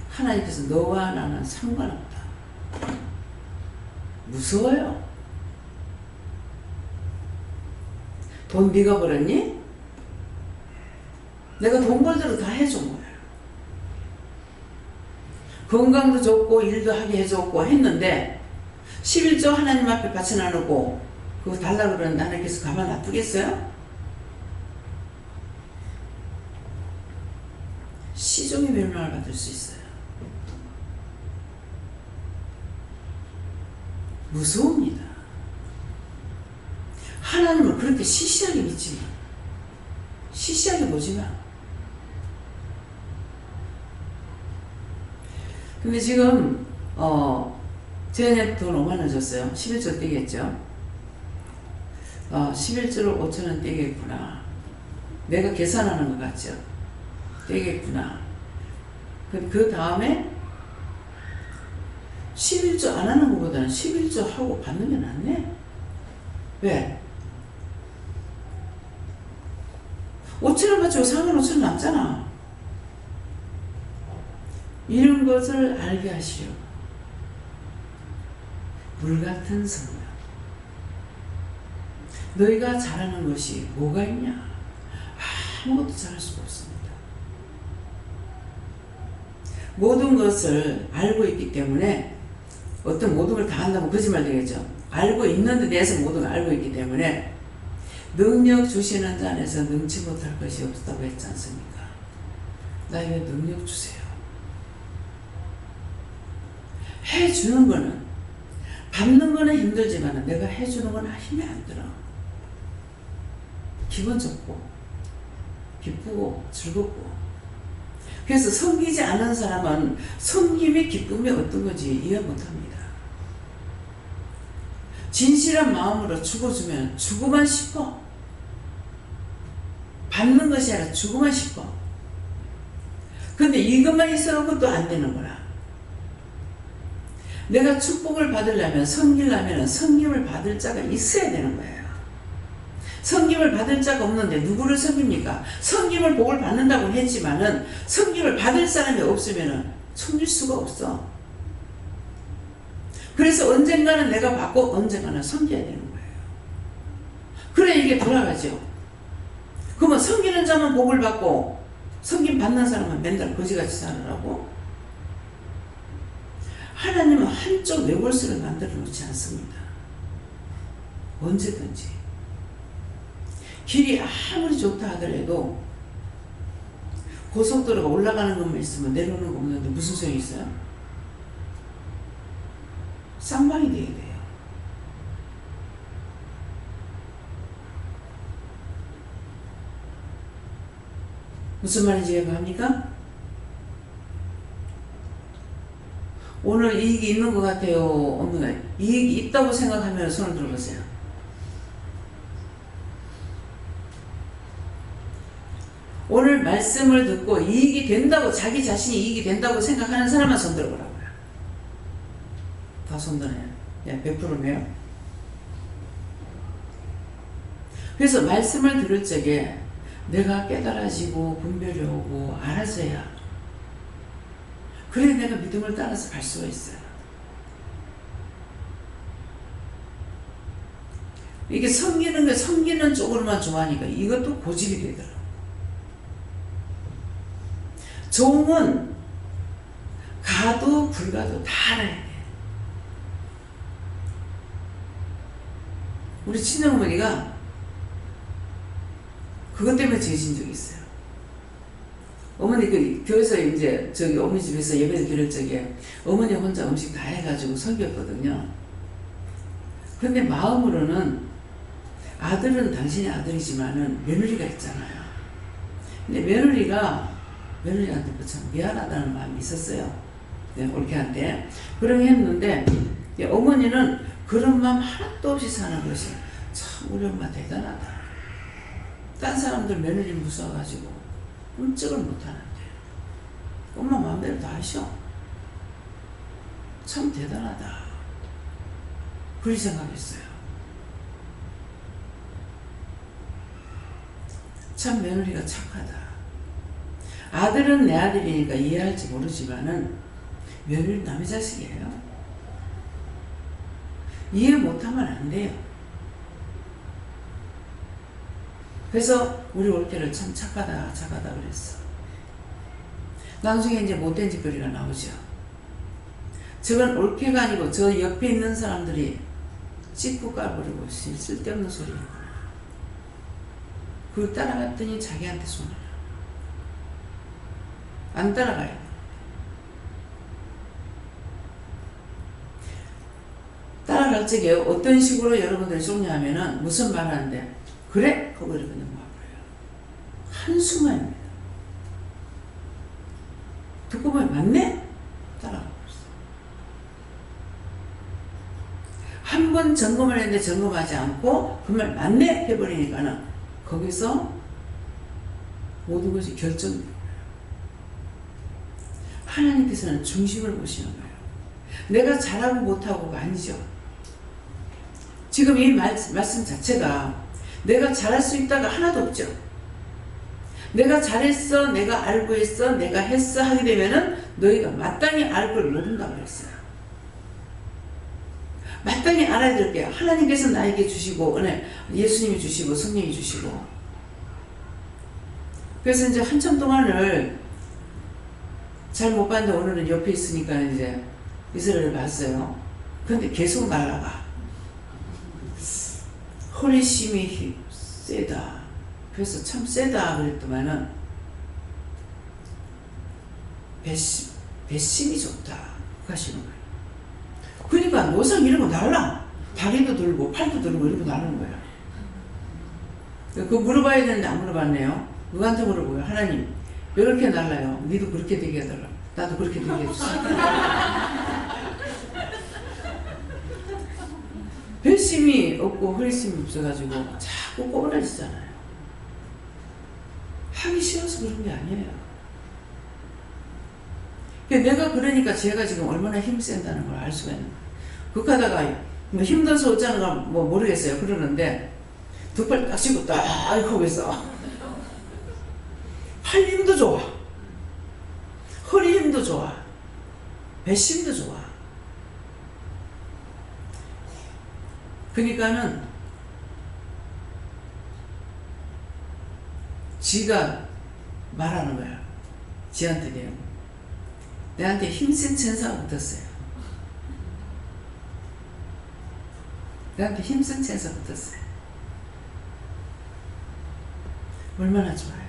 하나님께서 너와 나는 상관없다. 무서워요. 돈 네가 벌었니? 내가 돈 벌대로 다 해준 거야. 건강도 좋고 일도 하게 해줬고 했는데 11조 하나님 앞에 바쳐놔놓고 그거 달라고 그러는데 하나님께서 가만 놔두겠어요? 시종의 멸망을 받을 수 있어요. 무서웁니다. 하나님을 그렇게 시시하게 믿지 마. 시시하게 보지 마. 근데 지금 제한테 돈 5만원 줬어요. 11조 떼겠죠. 11조를 5천원 떼겠구나. 내가 계산하는 것 같죠. 떼겠구나. 그 다음에 11조 안 하는 것보다는 11조 하고 받는 게 낫네. 왜? 5천원 받치고 4만 5천원 남잖아. 이런 것을 알게 하시려고. 물같은 성령. 너희가 잘하는 것이 뭐가 있냐? 아무것도 잘할 수가 없습니다. 모든 것을 알고 있기 때문에 어떤 모든 걸 다 한다면 거짓말 되겠죠. 알고 있는 데 대해서 모든 걸 알고 있기 때문에 능력 주시는 자 안에서 능치 못할 것이 없다고 했지 않습니까? 나에게 능력 주세요. 해주는 거는 받는 거는 힘들지만 내가 해주는 건 힘이 안 들어. 기분 좋고 기쁘고 즐겁고. 그래서 섬기지 않은 사람은 섬김의 기쁨이 어떤 건지 이해 못합니다. 진실한 마음으로 죽어주면 주고만 싶어. 받는 것이 아니라 주고만 싶어. 근데 이것만 있어도 또 안 되는 거라. 내가 축복을 받으려면, 섬기려면 섬김을 받을 자가 있어야 되는 거예요. 섬김을 받을 자가 없는데 누구를 섬깁니까? 섬김을 복을 받는다고 했지만은 섬김을 받을 사람이 없으면은 섬길 수가 없어. 그래서 언젠가는 내가 받고 언젠가는 섬겨야 되는 거예요. 그래 이게 돌아가죠. 그러면 섬기는 자만 복을 받고 섬김 받는 사람은 맨날 거지같이 살으라고? 하나님은 한쪽 외골수를 만들어 놓지 않습니다. 언제든지. 길이 아무리 좋다 하더라도 고속도로가 올라가는 것만 있으면 내려오는 거 없는데 무슨 소용이 있어요? 쌍방이 돼야 돼요. 무슨 말인지 이해가 갑니까? 오늘 이익이 있는 것 같아요? 없는 것 같아요? 이익이 있다고 생각하면 손을 들어보세요. 오늘 말씀을 듣고 이익이 된다고, 자기 자신이 이익이 된다고 생각하는 사람만 손 들어보라고요. 다 손 드네요. 야, 100%네요. 그래서 말씀을 들을 적에 내가 깨달아지고 분별이 오고 알아져야, 그래 내가 믿음을 따라서 갈 수가 있어요. 이게 섬기는 쪽으로만 좋아하니까 이것도 고집이 되더라고요. 종은 가도 불가도 다 알아야 돼. 우리 친정어머니가 그것 때문에 지으신 적이 있어요. 어머니 그 교회에서 이제 저기 어머니 집에서 예배 드릴 적에 어머니 혼자 음식 다 해가지고 섬겼거든요. 근데 마음으로는 아들은 당신의 아들이지만은 며느리가 있잖아요. 근데 며느리한테 참 미안하다는 마음이 있었어요. 네, 올케한테. 그러게 했는데 어머니는 그런 마음 하나도 없이 사는 것이 참 우리 엄마 대단하다. 딴 사람들 며느리 무서워가지고 끔찍을 못하는데 엄마 마음대로 다 하셔. 참 대단하다. 그렇게 생각했어요. 참 며느리가 착하다. 아들은 내 아들이니까 이해할지 모르지만은 며느리 남의 자식이에요. 이해 못하면 안 돼요. 그래서 우리 올케를 참 착하다 그랬어. 나중에 이제 못된 짓거리가 나오죠. 저건 올케가 아니고 저 옆에 있는 사람들이 찢고 까버리고 쓸데없는 소리야. 그걸 따라갔더니 자기한테 손을 안 따라가요. 따라갈 적에 어떤 식으로 여러분들이 속냐면은 무슨 말 하는데 그래? 그거 이렇게 넘어가버려요. 한순간입니다. 듣고 보면 맞네? 따라가고 있어. 한 번 점검을 했는데 점검하지 않고 그 말 맞네? 해버리니까는 거기서 모든 것이 결정돼요. 하나님께서는 중심을 보시는 거예요. 내가 잘하고 못하고가 아니죠. 지금 이 말씀 자체가 내가 잘할 수 있다가 하나도 없죠. 내가 잘했어, 내가 알고 했어, 내가 했어 하게 되면은 너희가 마땅히 알 걸 모른다고 그랬어요. 마땅히 알아야 될 게 하나님께서 나에게 주시고 예수님이 주시고 성령이 주시고. 그래서 이제 한참 동안을 잘 못 봤는데 오늘은 옆에 있으니까 이제 이스라엘을 봤어요. 근데 계속 날아가. 허리심이 세다. 그래서 참 세다 그랬더만은 배심이 좋다 하시는 거예요. 그러니까 노상 이러고 날라. 다리도 들고 팔도 들고 이러고 나르는 거예요. 그거 물어봐야 되는데 안 물어봤네요. 누구한테 물어보요? 하나님 이렇게 날라요. 니도 그렇게 되게 해달라. 나도 그렇게 되게 해주세요. 배심이 없고 허리심이 없어가지고 자꾸 꼬부라지잖아요. 하기 싫어서 그런 게 아니에요. 내가 그러니까 제가 지금 얼마나 힘센다는 걸 알 수가 있는 거예요. 그하다가 뭐 힘들어서 어쩌는 건 뭐 모르겠어요. 그러는데 두 팔 딱 쥐고 딱 하고 있어. 팔 힘도 좋아. 허리 힘도 좋아. 배심도 좋아. 그러니까는 지가 말하는 거야. 지한테 대요. 내한테 힘센 천사가 붙었어요. 내한테 힘센 천사가 붙었어요. 얼마나 좋아요.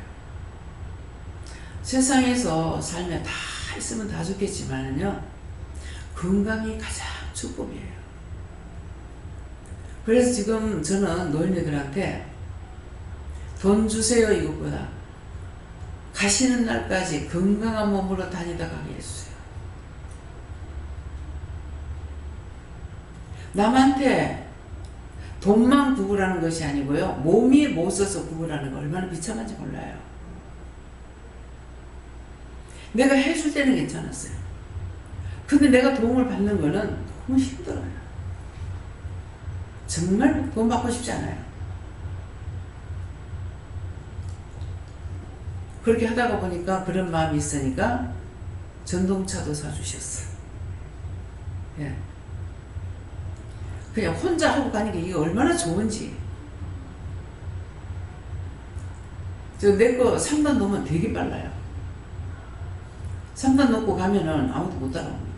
세상에서 살면 다 있으면 다 좋겠지만은요, 건강이 가장 축복이에요. 그래서 지금 저는 노인네들한테 돈 주세요 이것보다 가시는 날까지 건강한 몸으로 다니다 가게 해주세요. 남한테 돈만 구부라는 것이 아니고요, 몸이 못 써서 구부라는 거 얼마나 비참한지 몰라요. 내가 해줄 때는 괜찮았어요. 근데 내가 도움을 받는 거는 너무 힘들어요. 정말 돈 받고 싶지 않아요. 그렇게 하다가 보니까 그런 마음이 있으니까 전동차도 사주셨어요. 예. 그냥 혼자 하고 가는 게 이게 얼마나 좋은지. 내 거 3단 놓으면 되게 빨라요. 3단 놓고 가면은 아무도 못 따라옵니다.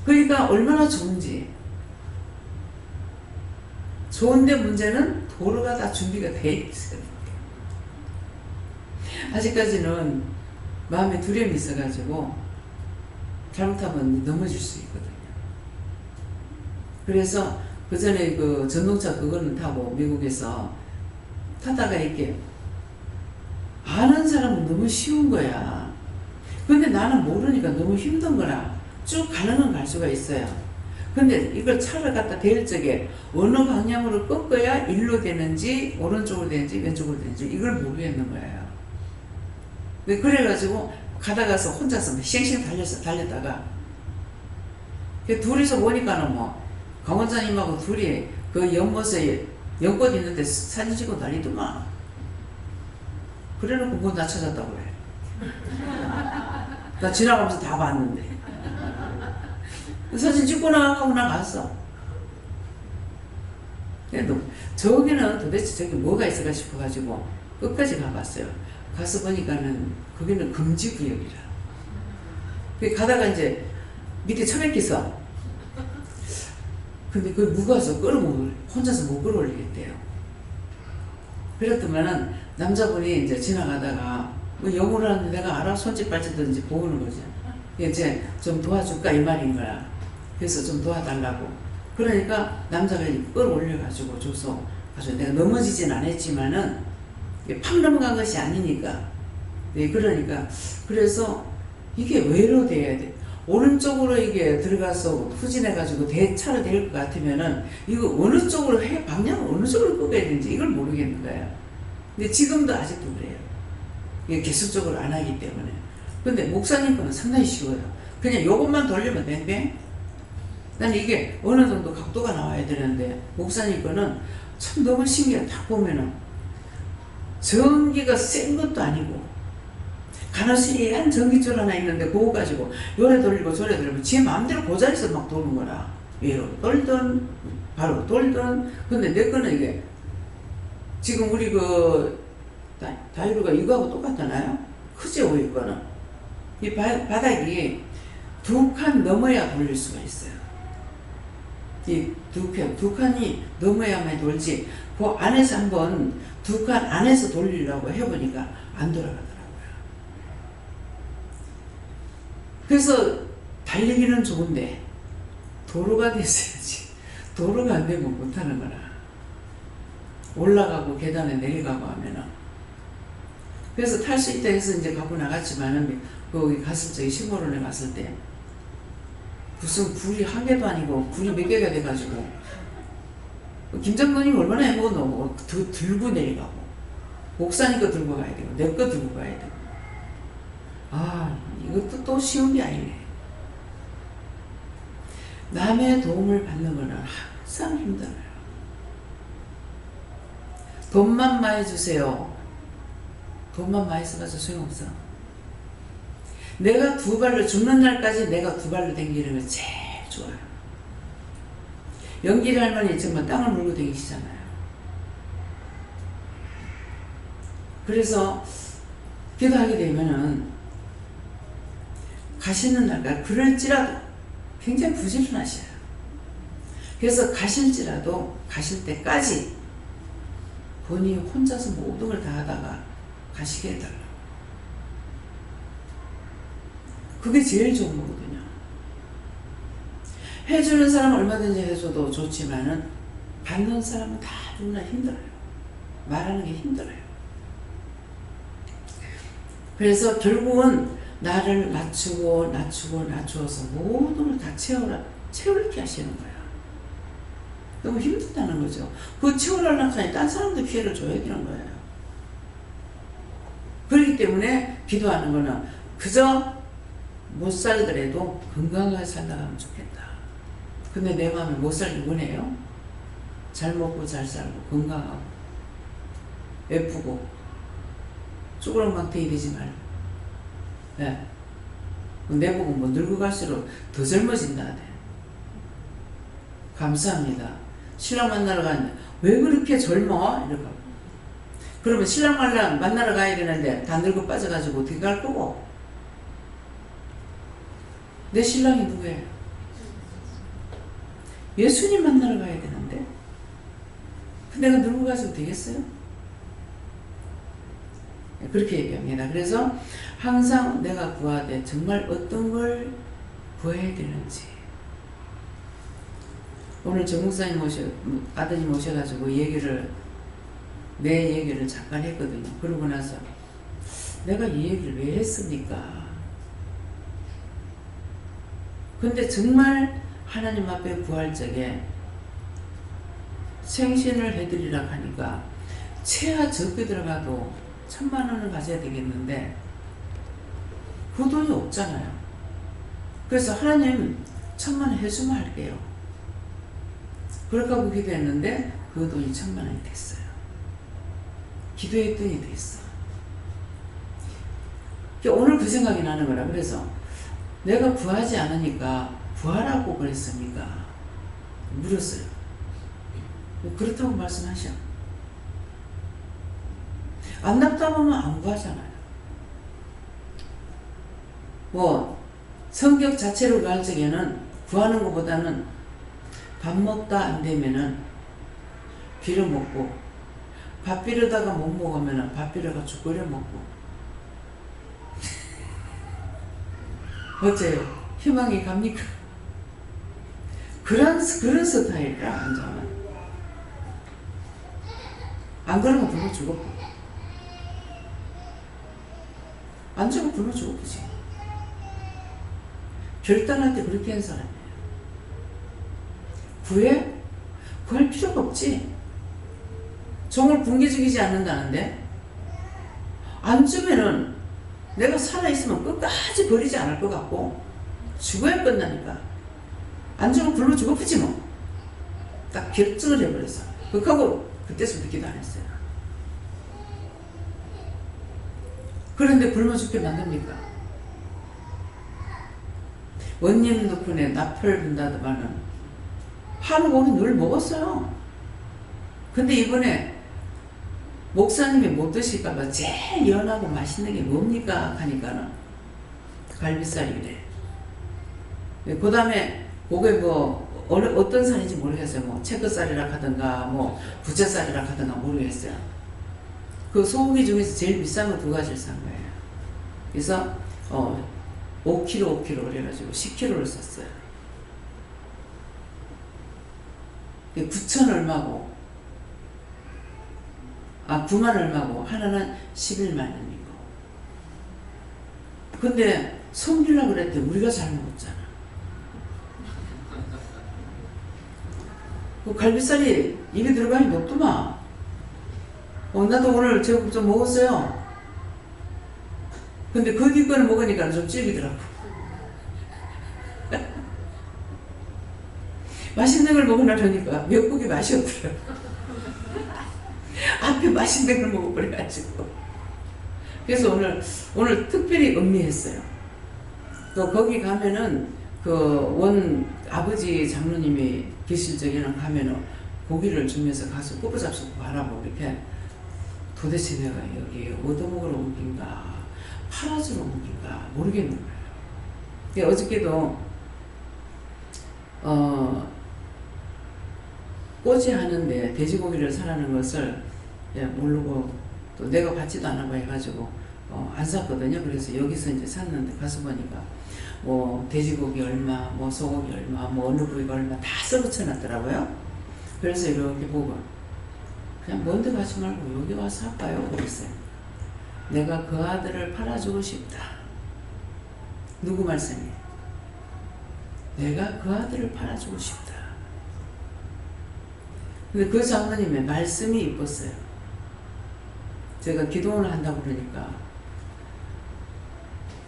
그러니까 얼마나 좋은지. 좋은데 문제는 도로가 다 준비가 돼 있어요. 아직까지는 마음에 두려움이 있어가지고 잘못하면 넘어질 수 있거든요. 그래서 그 전에 그 전동차 그거는 타고 미국에서 타다가 이렇게 아는 사람은 너무 쉬운 거야. 근데 나는 모르니까 너무 힘든 거라 쭉 가는 건 갈 수가 있어요. 근데 이걸 차를 갖다 댈 적에 어느 방향으로 꺾어야 일로 되는지 오른쪽으로 되는지 왼쪽으로 되는지 이걸 모르겠는 거예요. 그래가지고 가다가서 혼자서 쌩쌩 달렸다가 둘이서 보니까는 뭐 강원장님하고 둘이 그 연못에 연꽃 있는데 사진 찍고 난리더만. 그래놓고 뭐 나 찾았다고 그래. 나 지나가면서 다 봤는데 사진 찍고 나가고 나 갔어. 그래도 저기는 도대체 저기 뭐가 있을까 싶어가지고 끝까지 가봤어요. 가서 보니까는 거기는 금지구역이라. 가다가 이제 밑에 처박혀 있어. 근데 그걸 무거워서 혼자서 못 끌어올리겠대요. 그랬더만은 남자분이 이제 지나가다가 뭐 영어를 하는데 내가 알아 손짓 발짓든지 보는 거지. 이제 좀 도와줄까 이 말인 거야. 그래서 좀 도와달라고. 그러니까 남자가 끌어올려가지고 줘서 내가 넘어지진 않았지만은 팍 넘어간 것이 아니니까. 네, 그러니까 그래서 이게 왜로 돼야 돼? 오른쪽으로 이게 들어가서 후진해가지고 차를 댈 것 같으면은 이거 어느 쪽으로 방향을 어느 쪽으로 꺾어야 되는지 이걸 모르겠는 거예요. 근데 지금도 아직도 그래요. 이게 계속적으로 안 하기 때문에. 근데 목사님 거는 상당히 쉬워요. 그냥 요것만 돌리면 뱅뱅. 나는 이게 어느 정도 각도가 나와야 되는데 목사님 거는 참 너무 신기해. 딱 보면은 전기가 센 것도 아니고 가느스리한 전기줄 하나 있는데 그거 가지고 요래 돌리고 저래 돌리고 지 마음대로 그 자리에서 막 도는 거라. 위로 돌든 바로 돌든. 근데 내 거는 이게 지금 우리 그 다이루가 이거하고 똑같잖아요. 크죠 우리 거는. 이 바닥이 두 칸 넘어야 돌릴 수가 있어요. 이 두 칸이 넘어야만 돌지 그 안에서 한번 두 칸 안에서 돌리려고 해보니까 안 돌아가더라고요. 그래서 달리기는 좋은데 도로가 됐어야지. 도로가 안 되면 못하는 거라. 올라가고 계단에 내려가고 하면은. 그래서 탈 수 있다 해서 이제 갖고 나갔지만은 거기 갔을 적에 시골원에 갔을 때 무슨 굴이 한 개도 아니고 굴이 몇 개가 돼가지고 김장로님 얼마나 해먹었노. 들고 내려가고 목사님 거 들고 가야 되고 내 거 들고 가야 되고. 아 이것도 또 쉬운 게 아니네. 남의 도움을 받는 거는 항상 힘들어요. 돈만 많이 주세요. 돈만 많이 써가지고 소용없어. 내가 두 발로 죽는 날까지 내가 두 발로 댕기는 게 제일 좋아요. 연길 할머니 정말 땅을 물고 댕기시잖아요. 그래서 기도하게 되면은 가시는 날까지 그럴지라도 굉장히 부지런하셔요. 그래서 가실지라도 가실 때까지 본인이 혼자서 모든 걸 다 하다가 가시게 해달라고. 그게 제일 좋은 거거든요. 해주는 사람은 얼마든지 해줘도 좋지만은 받는 사람은 다 누구나 힘들어요. 말하는 게 힘들어요. 그래서 결국은 나를 낮추고 낮추어서 모든 걸 다 채우게 하시는 거예요. 너무 힘들다는 거죠. 그 채우려고 하니 딴 사람도 피해를 줘야 되는 거예요. 그렇기 때문에 기도하는 거는 그저 못 살더라도 건강하게 살다 가면 좋겠다. 근데 내 마음에 못 살기 원해요. 잘 먹고 잘 살고 건강하고 예쁘고 쭈그렁망태이 되지 말고. 네. 내보고 뭐 늙어갈수록 더 젊어진다 하대. 감사합니다. 신랑 만나러 가는데 왜 그렇게 젊어? 이러고. 그러면 신랑 만나러 가야 되는데 다 늙어 빠져가지고 어떻게 갈 거고? 내 신랑이 누구예요? 예수님 만나러 가야 되는데 내가 늙어가지고 되겠어요? 그렇게 얘기합니다. 그래서 항상 내가 구하되 정말 어떤 걸 구해야 되는지. 오늘 정목사님 아드님 오셔가지고 내 얘기를 잠깐 했거든요. 그러고 나서 내가 이 얘기를 왜 했습니까? 근데 정말 하나님 앞에 구할 적에 생신을 해드리라 하니까 최하 적게 들어가도 1000만원을 가져야 되겠는데 그 돈이 없잖아요. 그래서 하나님 1000만원 해주면 할게요. 그럴까 하고 기도했는데 그 돈이 1000만원이 됐어요. 기도했더니 됐어. 오늘 그 생각이 나는 거라. 그래서 내가 구하지 않으니까 구하라고 그랬습니까? 물었어요. 그렇다고 말씀하셔. 안 답답하면 안 구하잖아요. 성격 자체로 구할 적에는 구하는 것보다는 밥 먹다 안 되면은 빌어 먹고, 밥 빌어다가 못 먹으면은 밥 빌어가 죽거려 먹고. 어째요? 희망이 갑니까? 그런 스타일이라, 완전은. 안 그러면 굶어 죽었고. 안 죽으면 굶어 죽었지. 결단할 때 그렇게 한 사람이에요. 구할 필요가 없지. 종을 붕괴 죽이지 않는다는데, 안 주면은 내가 살아있으면 끝까지 버리지 않을 것 같고, 죽어야 끝나니까. 안 주면 굶어 죽었지 뭐. 딱 결정을 해버렸어. 그하고 그때서부터 기도 안 했어요. 그런데 굶어 죽게 만듭니까? 원님 덕분에 나팔 분다더만은 한우 고기 늘 먹었어요. 근데 이번에 목사님이 못 드실까봐 제일 연하고 맛있는 게 뭡니까? 하니까는 갈비살이래. 그 다음에 그게 어떤 살인지 모르겠어요. 체크살이라 하든가 부채살이라 하든가 모르겠어요. 그 소고기 중에서 제일 비싼 거 2가지를 산 거예요. 그래서 5kg 그래가지고 10kg를 샀어요. 9천 얼마고 9만 얼마고 하나는 11만 원이고. 근데 섬기려고 그랬더니 우리가 잘 먹었잖아. 그 갈비살이 입에 들어가니 먹더만. 나도 오늘 제법 좀 먹었어요. 근데 거기 거는 먹으니까 좀 질기더라고. 맛있는 걸 먹으려니까 미역국이 맛이 없더라고. 앞에 맛있는 걸 먹어버려가지고. 그래서 오늘 특별히 음미했어요. 또 거기 가면은 아버지 장로님이 계실 적에는 가면은 고기를 주면서 가서 꼬부잡수고 가라고 이렇게. 도대체 내가 여기 얻어먹으러 온 긴가 팔아주러 온 긴가 모르겠는 거예요. 어저께도 꼬지 하는데 돼지고기를 사라는 것을 모르고 또 내가 받지도 않아 봐 해가지고 안 샀거든요. 그래서 여기서 이제 샀는데 가서 보니까 돼지고기 얼마, 소고기 얼마, 어느 부위가 얼마 다 써붙여놨더라고요. 그래서 이렇게 보고 그냥 먼데 가지 말고 여기 와서 할까요? 그랬어요. 내가 그 아들을 팔아주고 싶다. 누구 말씀이에요? 내가 그 아들을 팔아주고 싶다. 근데 그 장로님의 말씀이 이뻤어요. 제가 기도를 한다고 그러니까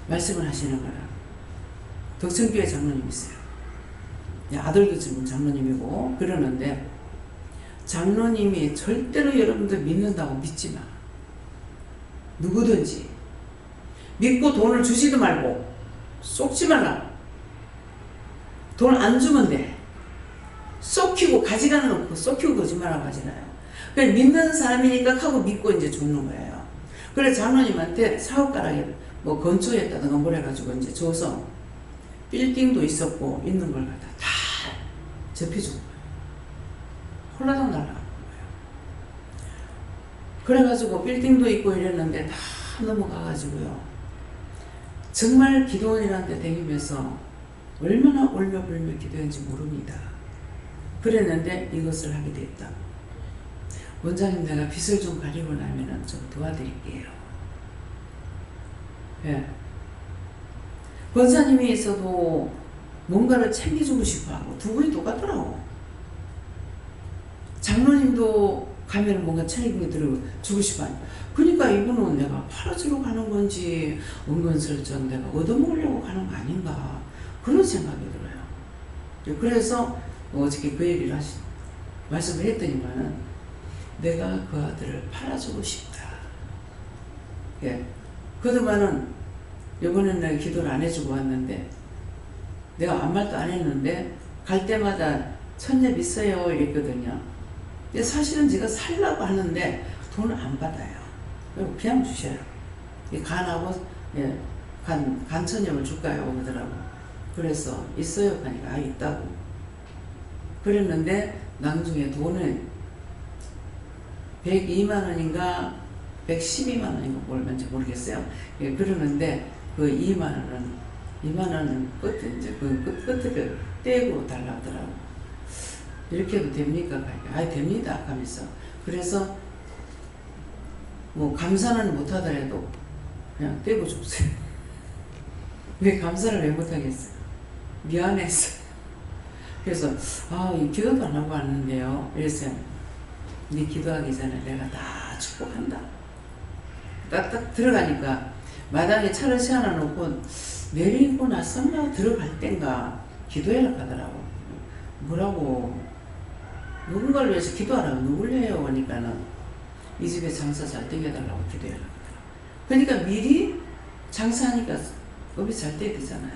말씀을 하시는 거라. 덕천교회 장로님이세요. 아들도 지금 장로님이고 그러는데 장로님이 절대로 여러분들 믿는다고 믿지 마. 누구든지 믿고 돈을 주지도 말고 쏙지 말라. 돈 안 주면 돼. 쏙히고 가져가는 거 없고 쏙히고 거짓말하고 가지나요. 그냥 믿는 사람이니까 하고 믿고 이제 죽는 거예요. 그래서 장로님한테 사업가락에 건초했다든가 뭘 해가지고 이제 줘서 빌딩도 있었고 있는 걸 갖다 다 접해준 거예요. 홀라당 날라가는 거예요. 그래가지고 빌딩도 있고 이랬는데 다 넘어가가지고요. 정말 기도원이라는 데 다니면서 얼마나 울며불며 기도했는지 모릅니다. 그랬는데 이것을 하게 됐다. 원장님, 내가 빚을 좀 가리고 나면은 좀 도와드릴게요. 예. 권사님이 있어도 뭔가를 챙겨주고 싶어 하고 두 분이 똑같더라고. 장로님도 가면 뭔가 챙겨주고 싶어 하고. 그러니까 이분은 내가 팔아주러 가는 건지 은근슬쩍 내가 얻어먹으려고 가는 거 아닌가 그런 생각이 들어요. 그래서 어저께 그 얘기를 말씀을 했더니만은 내가 그 아들을 팔아주고 싶다. 예. 그동안은 이번에는 내가 기도를 안 해주고 왔는데 내가 아무 말도 안 했는데 갈 때마다 천녀 있어요 이랬거든요. 근데 사실은 제가 살라고 하는데 돈을 안 받아요. 그냥 주셔요. 간하고 예, 간천엽을 줄까요? 그러더라고. 그래서 있어요 하니까 있다고. 그랬는데 나중에 돈을 102만 원인가 112만 원인가 뭘는지 모르겠어요. 예, 그러는데 그 2만 원은 이제 그 끝을 떼고 달라더라고. 이렇게 해도 됩니까? 됩니다. 하면서. 그래서 뭐 감사는 못하더라도 그냥 떼고 줬어요. 왜 감사를 왜 못하겠어요? 미안했어요. 그래서 기도도 안 하고 왔는데요. 이랬어요. 네 기도하기 전에 내가 다 축복한다. 딱 들어가니까 마당에 차를 세워놓고 내리고 나선가 들어갈 땐가 기도해라 하더라고. 뭐라고 누군가를 위해서 기도하라고 누굴 해요? 하니까는 이 집에 장사 잘 땡겨달라고 기도해라. 그러니까 미리 장사하니까 업이 잘 되게 되잖아요.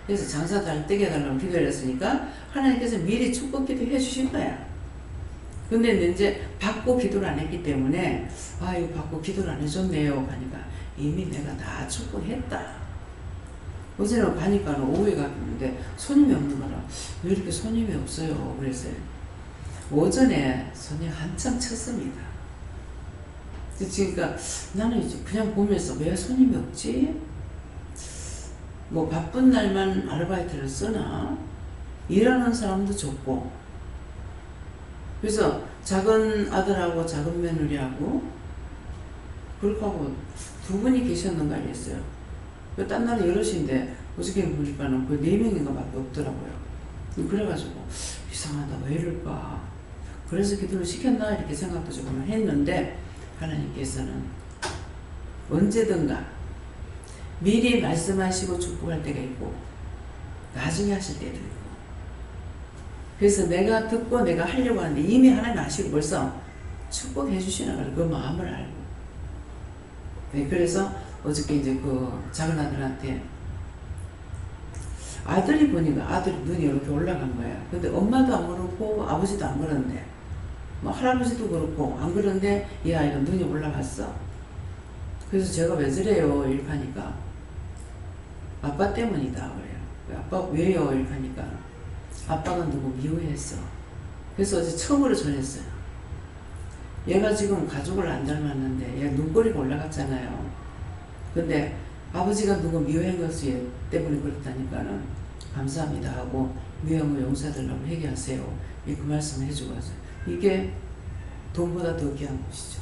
그래서 장사 잘 땡겨달라고 기도를 했으니까 하나님께서 미리 축복 기도해 주신 거야. 근데 이제 받고 기도를 안 했기 때문에 이거 받고 기도를 안 해줬네요 하니까 이미 내가 다 축복했다. 어제는 가니까 오후에 갔는데 손님이 없는 거라 왜 이렇게 손님이 없어요? 그랬어요. 오전에 손님 한참 쳤습니다. 그러니까 나는 이제 그냥 보면서 왜 손님이 없지? 뭐 바쁜 날만 아르바이트를 쓰나? 일하는 사람도 적고. 그래서 작은 아들하고 작은 며느리하고 그렇게 하고 두 분이 계셨는가 했어요. 딴 나라 여럿인데 어저께 보니까는 거의 4명인가 밖에 없더라고요. 그래가지고 이상하다 왜 이럴까. 그래서 기도를 시켰나 이렇게 생각도 조금 했는데 하나님께서는 언제든가 미리 말씀하시고 축복할 때가 있고 나중에 하실 때도 있고. 그래서 내가 듣고 내가 하려고 하는데 이미 하나님 아시고 벌써 축복해 주시는 걸 그 마음을 알고. 네, 그래서 어저께 이제 그 작은 아들한테 아들이 보니까 아들이 눈이 이렇게 올라간 거야. 근데 엄마도 안 그렇고 아버지도 안 그러는데 뭐 할아버지도 그렇고 안 그런데 이 아이가 눈이 올라갔어. 그래서 제가 왜 저래요? 이렇게 하니까 아빠 때문이다 그래요. 아빠 왜요? 이렇게 하니까 아빠가 누구 미워했어. 그래서 어제 처음으로 전했어요. 얘가 지금 가족을 안 닮았는데 얘 눈꼬리가 올라갔잖아요. 근데 아버지가 누구 미워한 것 때문에 그렇다니까는 감사합니다 하고 미워하면 용서해달라고 회개하세요. 그 말씀을 해주고 왔어요. 이게 돈보다 더 귀한 것이죠.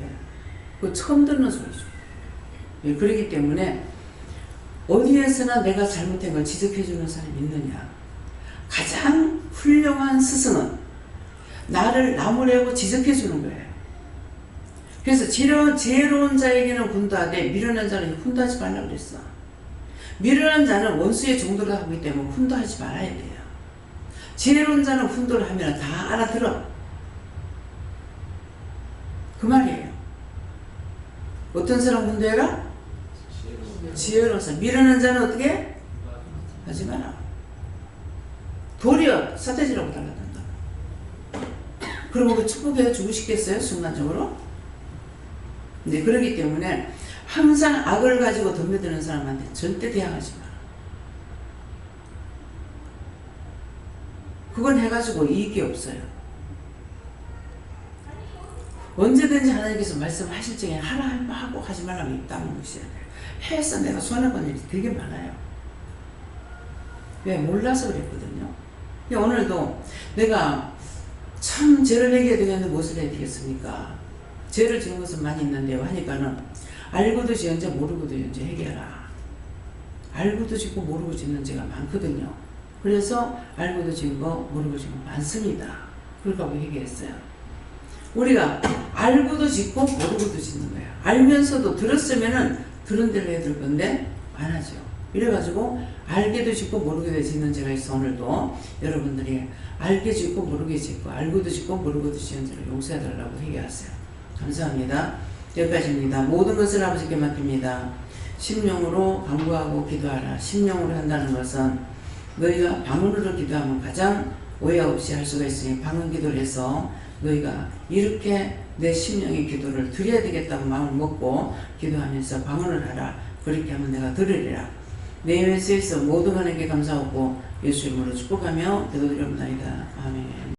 예. 그 처음 듣는 소리죠. 예. 그렇기 때문에 어디에서나 내가 잘못한 걸 지적해주는 사람이 있느냐. 가장 훌륭한 스승은 나를 나무래고 지적해주는 거예요. 그래서 지혜로운 자에게는 군도하되 미련한 자는 훈도하지 말라고 그랬어. 미련한 자는 원수의 정도를 하고 있기 때문에 훈도하지 말아야 돼요. 지혜로운 자는 훈도를 하면 다 알아들어. 그 말이에요. 어떤 사람 훈도해라? 지혜로운 사람. 미련한 자는 어떻게? 하지 마라. 도리어 사태지라고 달라든다. 그러면 그 축복해 주고 싶겠어요? 순간적으로? 네, 그렇기 때문에 항상 악을 가지고 덤벼드는 사람한테 절대 대항하지 마라. 그건 해가지고 이익이 없어요. 언제든지 하나님께서 말씀하실 적에 하나 하고 하지 말라면 있다는 것이에요. 해서 내가 손해본 일이 되게 많아요. 왜? 몰라서 그랬거든요. 오늘도 내가 참 죄를 해결해야 되겠는데 무엇을 해야 되겠습니까? 죄를 지은 것은 많이 있는데요 하니까는 알고도 지은지 모르고도 지은지 해결하라. 알고도 짓고 모르고 짓는 죄가 많거든요. 그래서 알고도 지은 거 모르고 지은 거 많습니다. 그러라고 얘기했어요. 우리가 알고도 짓고 모르고도 짓는 거예요. 알면서도 들었으면은 들은 대로 해야 될 건데 안 하죠. 이래가지고 알게도 짓고 모르게도 짓는 죄가 있어. 오늘도 여러분들이 알게 짓고 모르게 짓고 알고도 짓고 모르고도 짓는 죄를 용서해달라고 얘기하세요. 감사합니다. 여기까지입니다. 모든 것을 아버지께 맡깁니다. 심령으로 간구하고 기도하라. 심령으로 한다는 것은 너희가 방언으로 기도하면 가장 오해 없이 할 수가 있으니 방언 기도를 해서 너희가 이렇게 내 심령의 기도를 드려야 되겠다고 마음을 먹고 기도하면서 방언을 하라. 그렇게 하면 내가 들으리라. 내 입에 쓰여서 모든 하나님께 감사하고 예수 이름으로 축복하며 기도드립니다. 아멘.